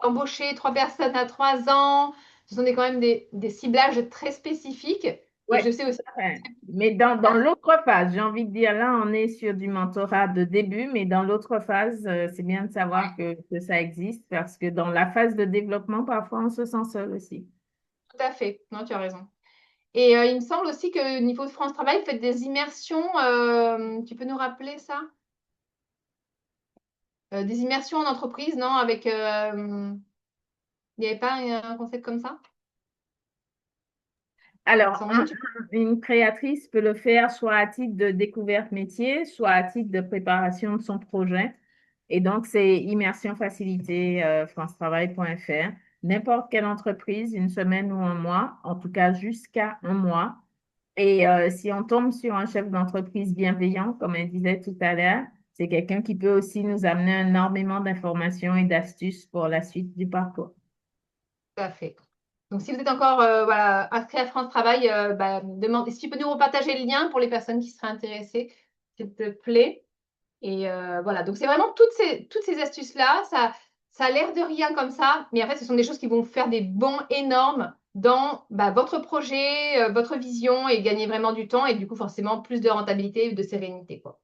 embaucher 3 personnes à 3 ans, ce sont quand même des ciblages très spécifiques. Oui, Et je sais aussi. tout à fait. Mais dans l'autre phase, j'ai envie de dire, là, on est sur du mentorat de début, mais dans l'autre phase, c'est bien de savoir que ça existe parce que dans la phase de développement, parfois, on se sent seul aussi. Tout à fait. Non, tu as raison. Et il me semble aussi que niveau de France Travail, vous faites des immersions. Tu peux nous rappeler ça? Des immersions en entreprise, non? Avec, il n'y avait pas un concept comme ça? Alors, Sandrine, une créatrice peut le faire soit à titre de découverte métier, soit à titre de préparation de son projet. Et donc, c'est immersion facilitée, francetravail.fr. N'importe quelle entreprise, une semaine ou un mois, en tout cas jusqu'à un mois. Et si on tombe sur un chef d'entreprise bienveillant, comme elle disait tout à l'heure, c'est quelqu'un qui peut aussi nous amener énormément d'informations et d'astuces pour la suite du parcours. tout à fait. Donc, si vous êtes encore voilà, inscrit à France Travail, bah, demande, si tu peux nous repartager le lien pour les personnes qui seraient intéressées, s'il te plaît. Et voilà, donc c'est vraiment toutes ces astuces-là. Ça a l'air de rien comme ça, mais en fait, ce sont des choses qui vont faire des bons énormes dans bah, votre projet, votre vision et gagner vraiment du temps et du coup, forcément, plus de rentabilité et de sérénité, quoi.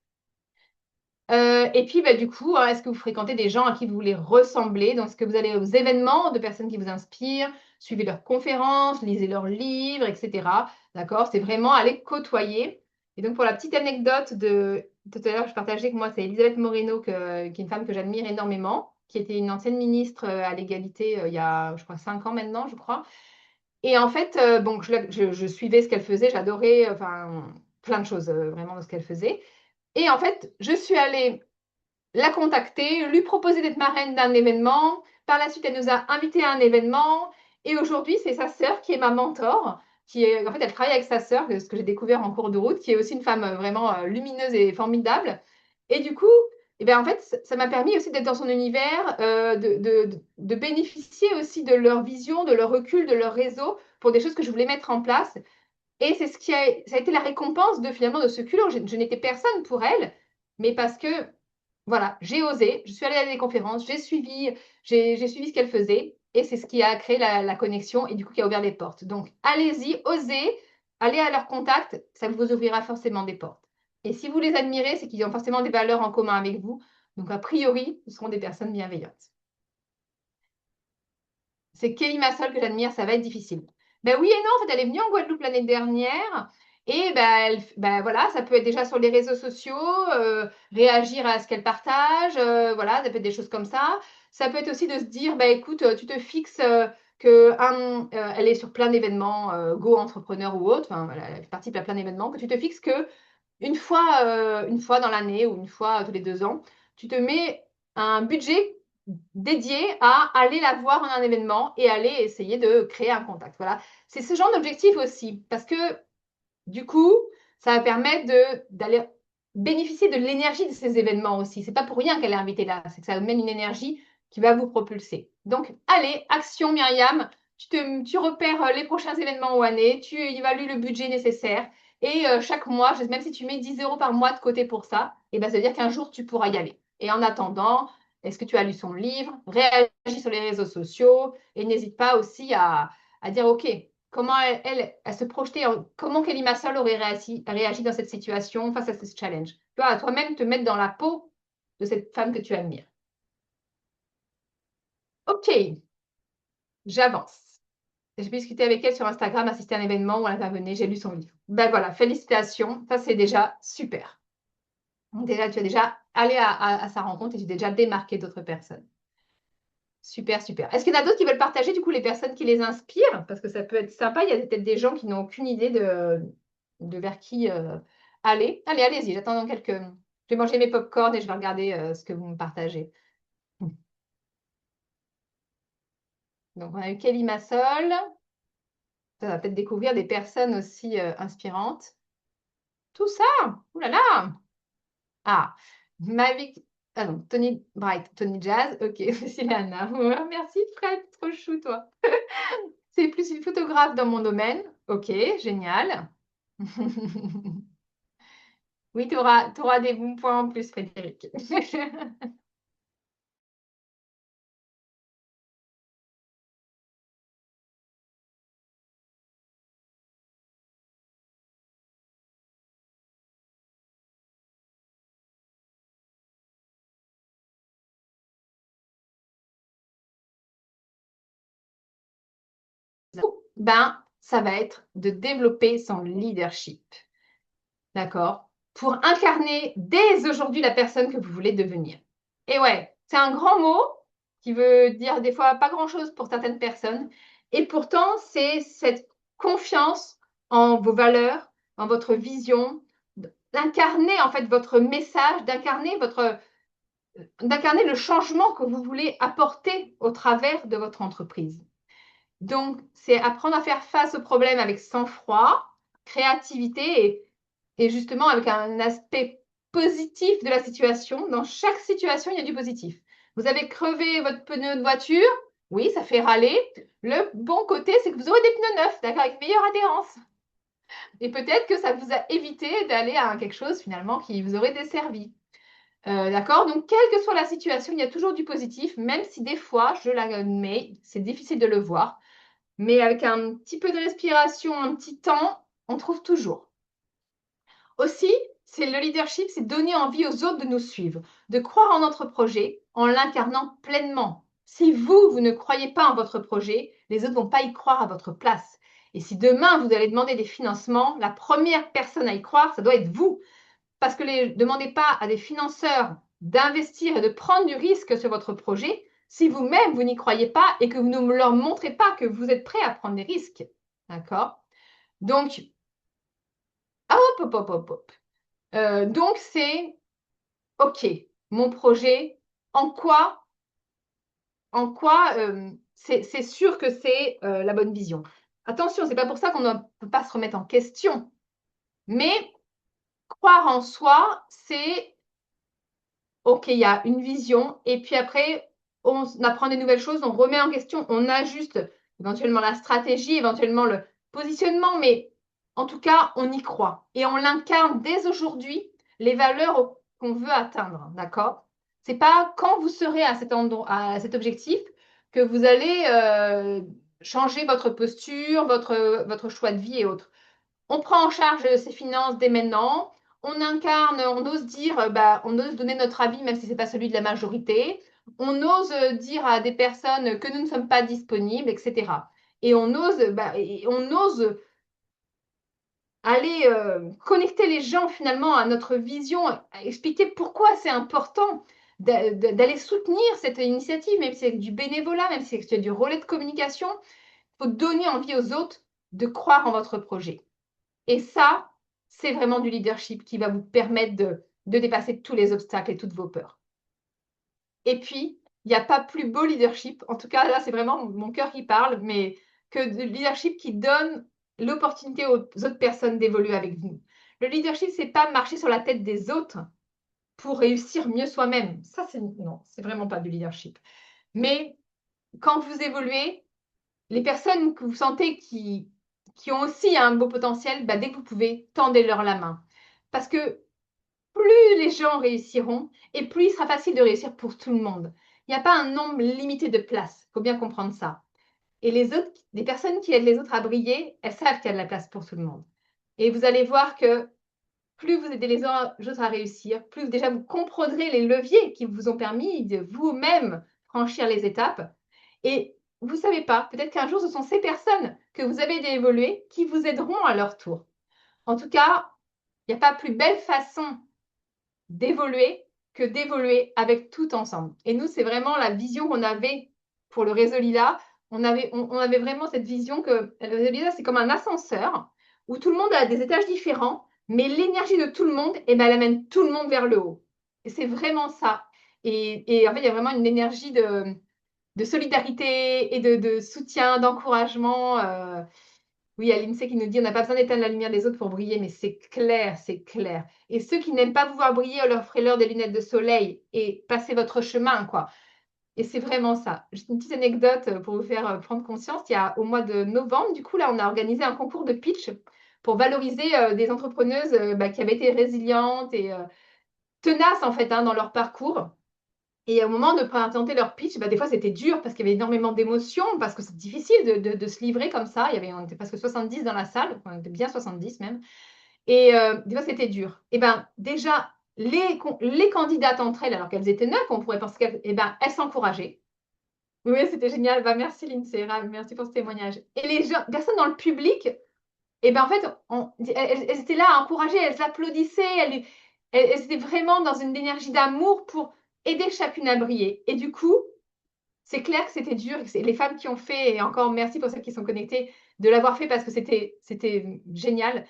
Et puis, bah, du coup, hein, est-ce que vous fréquentez des gens à qui vous voulez ressembler? Donc, est-ce que vous allez aux événements de personnes qui vous inspirent, suivez leurs conférences, lisez leurs livres, etc. D'accord? C'est vraiment aller côtoyer. Et donc, pour la petite anecdote de tout à l'heure, je partageais que moi, c'est Elisabeth Moreno, qui est une femme que j'admire énormément, qui était une ancienne ministre à l'égalité il y a, je crois, 5 ans maintenant, je crois. Et en fait, bon, je suivais ce qu'elle faisait, j'adorais, enfin, plein de choses vraiment de ce qu'elle faisait. Et en fait, je suis allée la contacter, lui proposer d'être marraine d'un événement. Par la suite, elle nous a invités à un événement. Et aujourd'hui, c'est sa sœur qui est ma mentor. En fait, elle travaille avec sa sœur, ce que j'ai découvert en cours de route, qui est aussi une femme vraiment lumineuse et formidable. Et du coup, eh bien, en fait, ça m'a permis aussi d'être dans son univers, de bénéficier aussi de leur vision, de leur recul, de leur réseau pour des choses que je voulais mettre en place. Et c'est ça a été la récompense de finalement de ce culot. Je n'étais personne pour elle, mais parce que voilà, j'ai osé, je suis allée à des conférences, j'ai suivi ce qu'elle faisait, et c'est ce qui a créé la connexion et du coup qui a ouvert des portes. Donc allez-y, osez, allez à leur contact, ça vous ouvrira forcément des portes. Et si vous les admirez, c'est qu'ils ont forcément des valeurs en commun avec vous. Donc a priori, ce seront des personnes bienveillantes. C'est Kelly Massol que j'admire, ça va être difficile. Ben oui et non, en fait, elle est venue en Guadeloupe l'année dernière. Et ben voilà, ça peut être déjà sur les réseaux sociaux, réagir à ce qu'elle partage, voilà, ça peut être des choses comme ça. Ça peut être aussi de se dire, bah écoute, tu te fixes elle est sur plein d'événements, Go Entrepreneur ou autre, enfin, voilà, elle participe à plein d'événements, que tu te fixes que une fois dans l'année ou une fois tous les 2 ans, tu te mets un budget dédié à aller la voir en un événement et aller essayer de créer un contact. Voilà. C'est ce genre d'objectif aussi, parce que du coup, ça va permettre d'aller bénéficier de l'énergie de ces événements aussi. C'est pas pour rien qu'elle est invitée là, c'est que ça amène une énergie qui va vous propulser. Donc, allez, action Myriam, tu repères les prochains événements ou années, tu évalues le budget nécessaire et chaque mois, même si tu mets 10 euros par mois de côté pour ça, et ben, ça veut dire qu'un jour, tu pourras y aller. Et en attendant, est-ce que tu as lu son livre? Réagis sur les réseaux sociaux et n'hésite pas aussi à dire, OK, comment elle se projetait, comment Kelly Massol aurait réagi dans cette situation face à ce challenge. Tu vois, à toi-même te mettre dans la peau de cette femme que tu admires. Ok, j'avance. J'ai pu discuter avec elle sur Instagram, assister à un événement où elle intervenait, j'ai lu son livre. Ben voilà, félicitations, ça c'est déjà super. Donc déjà, tu as déjà allé à sa rencontre et tu t'es déjà démarqué d'autres personnes. Super, super. Est-ce qu'il y en a d'autres qui veulent partager du coup les personnes qui les inspirent? Parce que ça peut être sympa. Il y a peut-être des gens qui n'ont aucune idée de vers qui aller. Allez, allez-y. J'attends dans quelques. Je vais manger mes pop-corn et je vais regarder ce que vous me partagez. Donc, on a eu Kelly Massol. Ça va peut-être découvrir des personnes aussi inspirantes. Tout ça. Ouh là là. Ah. Ah non, Tony Bright, Tony Jazz, ok, c'est Lana. Merci Fred, trop chou toi. C'est plus une photographe dans mon domaine. Ok, génial. Oui, tu auras des bons points en plus, Frédéric. Ben, ça va être de développer son leadership. D'accord? Pour incarner dès aujourd'hui la personne que vous voulez devenir. Et ouais, c'est un grand mot qui veut dire des fois pas grand-chose pour certaines personnes. Et pourtant, c'est cette confiance en vos valeurs, en votre vision, d'incarner en fait votre message, d'incarner le changement que vous voulez apporter au travers de votre entreprise. Donc, c'est apprendre à faire face aux problèmes avec sang-froid, créativité et justement avec un aspect positif de la situation. Dans chaque situation, il y a du positif. Vous avez crevé votre pneu de voiture, oui, ça fait râler. Le bon côté, c'est que vous aurez des pneus neufs, d'accord, avec meilleure adhérence. Et peut-être que ça vous a évité d'aller à quelque chose finalement qui vous aurait desservi. D'accord? Donc, quelle que soit la situation, il y a toujours du positif, même si des fois, je l'admets, c'est difficile de le voir. Mais avec un petit peu de respiration, un petit temps, on trouve toujours. Aussi, c'est le leadership, c'est donner envie aux autres de nous suivre, de croire en notre projet en l'incarnant pleinement. Si vous, vous ne croyez pas en votre projet, les autres ne vont pas y croire à votre place. Et si demain, vous allez demander des financements, la première personne à y croire, ça doit être vous. Parce que ne demandez pas à des financeurs d'investir et de prendre du risque sur votre projet si vous-même, vous n'y croyez pas et que vous ne leur montrez pas que vous êtes prêt à prendre des risques. D'accord? Donc, hop, hop, hop, hop, hop. Donc, c'est OK, mon projet, en quoi, c'est sûr que c'est la bonne vision. Attention, c'est pas pour ça qu'on ne peut pas se remettre en question, mais croire en soi, c'est OK, il y a une vision, et puis après, on apprend des nouvelles choses, on remet en question, on ajuste éventuellement la stratégie, éventuellement le positionnement, mais en tout cas, on y croit. Et on l'incarne dès aujourd'hui, les valeurs qu'on veut atteindre, d'accord? C'est pas quand vous serez à à cet objectif que vous allez changer votre posture, votre choix de vie et autres. On prend en charge ses finances dès maintenant. On incarne, on ose dire, on ose donner notre avis, même si ce n'est pas celui de la majorité. On ose dire à des personnes que nous ne sommes pas disponibles, etc. Et on ose aller connecter les gens finalement à notre vision, à expliquer pourquoi c'est important d'aller soutenir cette initiative, même si c'est du bénévolat, même si c'est du relais de communication. Il faut donner envie aux autres de croire en votre projet. Et ça, c'est vraiment du leadership qui va vous permettre de dépasser tous les obstacles et toutes vos peurs. Et puis, il n'y a pas plus beau leadership, en tout cas là, c'est vraiment mon cœur qui parle, mais que du leadership qui donne l'opportunité aux autres personnes d'évoluer avec vous. Le leadership, c'est pas marcher sur la tête des autres pour réussir mieux soi-même. Ça, non, c'est vraiment pas du leadership. Mais quand vous évoluez, les personnes que vous sentez qui ont aussi un beau potentiel, dès que vous pouvez, tendez-leur la main. Parce que plus les gens réussiront et plus il sera facile de réussir pour tout le monde. Il n'y a pas un nombre limité de places. Il faut bien comprendre ça. Et les personnes qui aident les autres à briller, elles savent qu'il y a de la place pour tout le monde. Et vous allez voir que plus vous aidez les autres à réussir, plus déjà vous comprendrez les leviers qui vous ont permis de vous-même franchir les étapes. Et vous ne savez pas, peut-être qu'un jour, ce sont ces personnes que vous avez aidé à évoluer qui vous aideront à leur tour. En tout cas, il n'y a pas plus belle façon d'évoluer que d'évoluer avec tout ensemble. Et nous, c'est vraiment la vision qu'on avait pour le réseau Lila. On avait vraiment cette vision que le réseau Lila, c'est comme un ascenseur où tout le monde a des étages différents, mais l'énergie de tout le monde, elle amène tout le monde vers le haut. Et c'est vraiment ça. Et en fait, il y a vraiment une énergie de solidarité et de soutien, d'encouragement. Oui, Aline sait qui nous dit on n'a pas besoin d'éteindre la lumière des autres pour briller, mais c'est clair, c'est clair. Et ceux qui n'aiment pas vous voir briller, offrez-leur des lunettes de soleil et passez votre chemin, quoi. Et c'est vraiment ça. Juste une petite anecdote pour vous faire prendre conscience. Il y a au mois de novembre, du coup, là, on a organisé un concours de pitch pour valoriser des entrepreneuses qui avaient été résilientes et tenaces, en fait, hein, dans leur parcours. Et au moment de présenter leur pitch, des fois c'était dur parce qu'il y avait énormément d'émotions, parce que c'est difficile de se livrer comme ça. On était presque 70 dans la salle, on était bien 70 même. Et des fois c'était dur. Et ben déjà, les candidates entre elles, alors qu'elles étaient neuves, on pourrait penser elles s'encourageaient. Oui, c'était génial. Merci Lindsay, merci pour ce témoignage. Et les gens, personnes dans le public, en fait, elles étaient là à encourager, elles applaudissaient, elles étaient vraiment dans une énergie d'amour pour aider chacune à briller. Et du coup, c'est clair que c'était dur. C'est les femmes qui ont fait, et encore merci pour celles qui sont connectées, de l'avoir fait parce que c'était génial.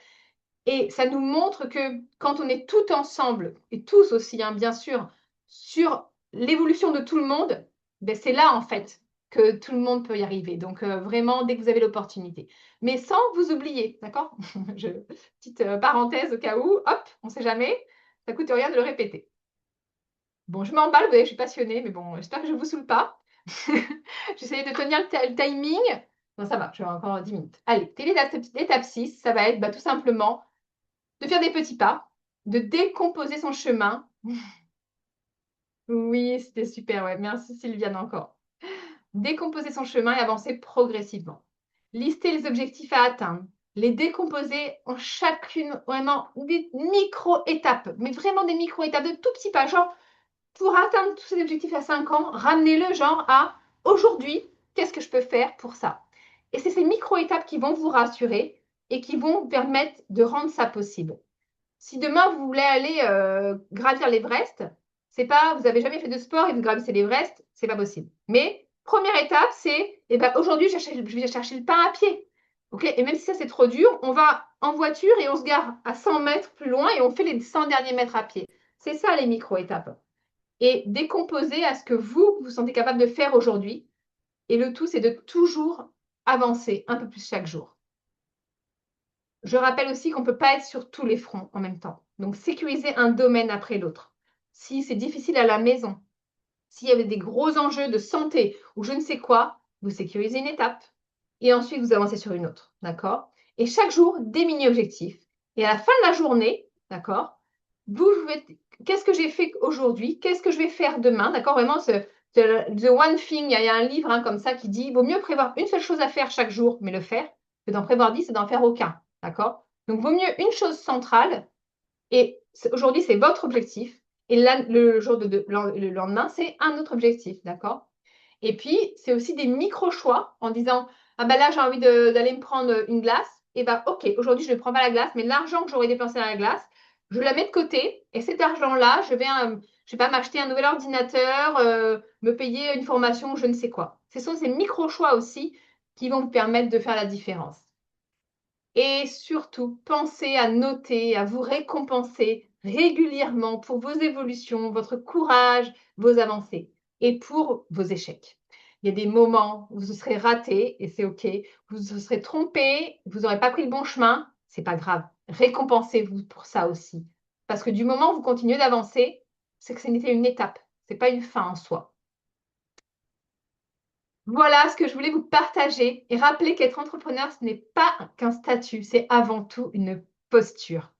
Et ça nous montre que quand on est tout ensemble, et tous aussi, hein, bien sûr, sur l'évolution de tout le monde, c'est là, en fait, que tout le monde peut y arriver. Donc, vraiment, dès que vous avez l'opportunité. Mais sans vous oublier, d'accord? Petite parenthèse au cas où, hop, on ne sait jamais, ça coûte rien de le répéter. Bon, je m'emballe, vous voyez, je suis passionnée, mais bon, j'espère que je ne vous saoule pas. J'essaie de tenir le timing. Non, ça va, je vais encore 10 minutes. Allez, l'étape 6, ça va être tout simplement de faire des petits pas, de décomposer son chemin. Oui, c'était super, ouais. Merci Sylviane encore. Décomposer son chemin et avancer progressivement. Lister les objectifs à atteindre, les décomposer en chacune, vraiment des micro-étapes, mais vraiment des micro-étapes, de tout petits pas. Genre, pour atteindre tous ces objectifs à 5 ans, ramenez-le genre à aujourd'hui, qu'est-ce que je peux faire pour ça? Et c'est ces micro-étapes qui vont vous rassurer et qui vont vous permettre de rendre ça possible. Si demain vous voulez aller gravir l'Everest, c'est pas, vous n'avez jamais fait de sport et vous gravissez l'Everest, c'est pas possible. Mais première étape, c'est aujourd'hui je vais chercher le pain à pied. Okay, et même si ça c'est trop dur, on va en voiture et on se gare à 100 mètres plus loin et on fait les 100 derniers mètres à pied. C'est ça les micro-étapes. Et décomposer à ce que vous sentez capable de faire aujourd'hui. Et le tout, c'est de toujours avancer un peu plus chaque jour. Je rappelle aussi qu'on ne peut pas être sur tous les fronts en même temps. Donc, sécuriser un domaine après l'autre. Si c'est difficile à la maison, s'il y avait des gros enjeux de santé ou je ne sais quoi, vous sécurisez une étape et ensuite vous avancez sur une autre. D'accord? Et chaque jour, des mini-objectifs. Et à la fin de la journée, d'accord, qu'est-ce que j'ai fait aujourd'hui? Qu'est-ce que je vais faire demain? D'accord? Vraiment, The One Thing, il y a un livre comme ça qui dit, il vaut mieux prévoir une seule chose à faire chaque jour, mais le faire, que d'en prévoir 10 et d'en faire aucun. D'accord? Donc, vaut mieux une chose centrale. Et aujourd'hui, c'est votre objectif. Et là, le lendemain, c'est un autre objectif. D'accord? Et puis, c'est aussi des micro-choix en disant, ah ben là, j'ai envie d'aller me prendre une glace. Et ben, ok, aujourd'hui, je ne prends pas la glace, mais l'argent que j'aurais dépensé à la glace, je la mets de côté. Et cet argent-là, je vais pas m'acheter un nouvel ordinateur, me payer une formation, je ne sais quoi. Ce sont ces micro-choix aussi qui vont vous permettre de faire la différence. Et surtout, pensez à noter, à vous récompenser régulièrement pour vos évolutions, votre courage, vos avancées et pour vos échecs. Il y a des moments où vous serez raté et c'est OK. Vous vous serez trompé, vous n'aurez pas pris le bon chemin, c'est pas grave. Récompensez-vous pour ça aussi. Parce que du moment où vous continuez d'avancer, c'est que c'était une étape, ce n'est pas une fin en soi. Voilà ce que je voulais vous partager et rappeler qu'être entrepreneur, ce n'est pas qu'un statut, c'est avant tout une posture.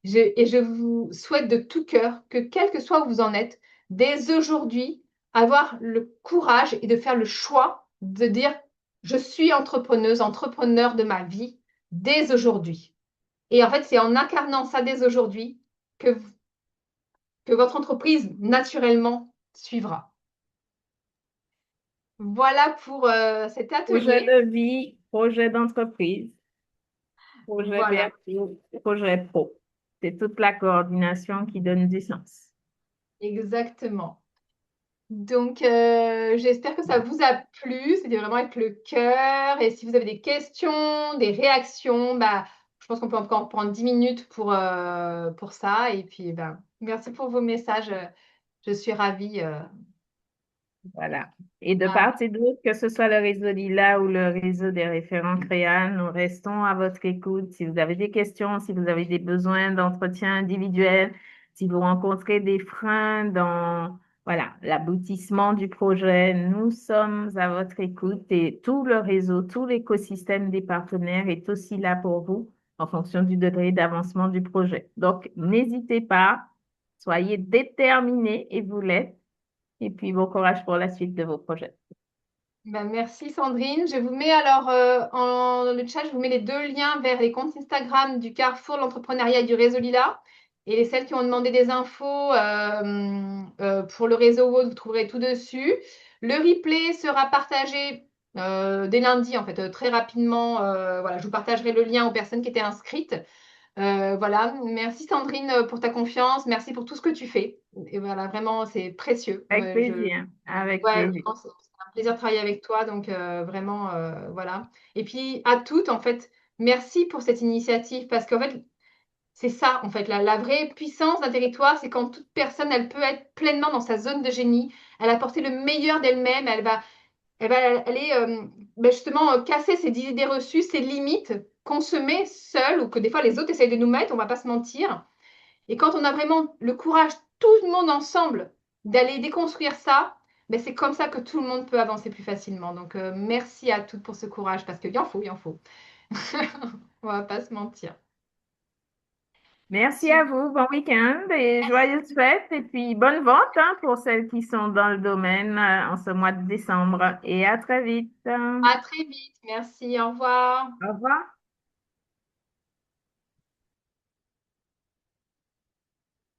Et je vous souhaite de tout cœur que, quel que soit où vous en êtes, dès aujourd'hui, avoir le courage et de faire le choix de dire, je suis entrepreneuse, entrepreneur de ma vie, dès aujourd'hui. Et en fait, c'est en incarnant ça dès aujourd'hui que votre entreprise, naturellement, suivra. Voilà pour cet Projet atelier. de vie, projet d'entreprise, projet Voilà. perso, projet pro. C'est toute la coordination qui donne du sens. Exactement. Donc, j'espère que ça vous a plu. C'était vraiment avec le cœur. Et si vous avez des questions, des réactions, je pense qu'on peut encore prendre 10 minutes pour ça. Et puis, merci pour vos messages. Je suis ravie Voilà. Et de Ah, part et d'autre, que ce soit le réseau Lila ou le réseau des référents Créa, nous restons à votre écoute. Si vous avez des questions, si vous avez des besoins d'entretien individuel, si vous rencontrez des freins dans, voilà, l'aboutissement du projet, nous sommes à votre écoute et tout le réseau, tout l'écosystème des partenaires est aussi là pour vous en fonction du degré d'avancement du projet. Donc, n'hésitez pas, soyez déterminés et vous l'êtes. Et puis, bon courage pour la suite de vos projets. ben, merci Sandrine. Je vous mets alors dans le chat, je vous mets les deux liens vers les comptes Instagram du Carrefour de l'entrepreneuriat et du réseau Lila. Et celles qui ont demandé des infos pour le réseau Wold, vous trouverez tout dessus. Le replay sera partagé dès lundi, en fait, très rapidement. Voilà, je vous partagerai le lien aux personnes qui étaient inscrites. Voilà, merci Sandrine pour ta confiance, merci pour tout ce que tu fais. Et voilà, vraiment, c'est précieux. Avec plaisir. Avec Ouais, plaisir. vraiment, c'est un plaisir de travailler avec toi, donc vraiment, voilà. Et puis à toutes, en fait, merci pour cette initiative, parce qu'en fait, c'est ça, en fait, la vraie puissance d'un territoire, c'est quand toute personne, elle peut être pleinement dans sa zone de génie, elle a apporté le meilleur d'elle-même, elle va aller ben justement casser ses idées reçues, ses limites qu'on se met seul ou que des fois les autres essayent de nous mettre, on va pas se mentir. Et quand on a vraiment le courage, tout le monde ensemble, d'aller déconstruire ça, ben c'est comme ça que tout le monde peut avancer plus facilement. Donc, merci à toutes pour ce courage, parce qu'il en faut, il en faut. On va pas se mentir. Merci à Super. vous. Bon week-end et joyeuses fêtes. Et puis, bonne vente, hein, pour celles qui sont dans le domaine, en ce mois de décembre. Et à très vite. À très vite. Merci. Au revoir. Au revoir.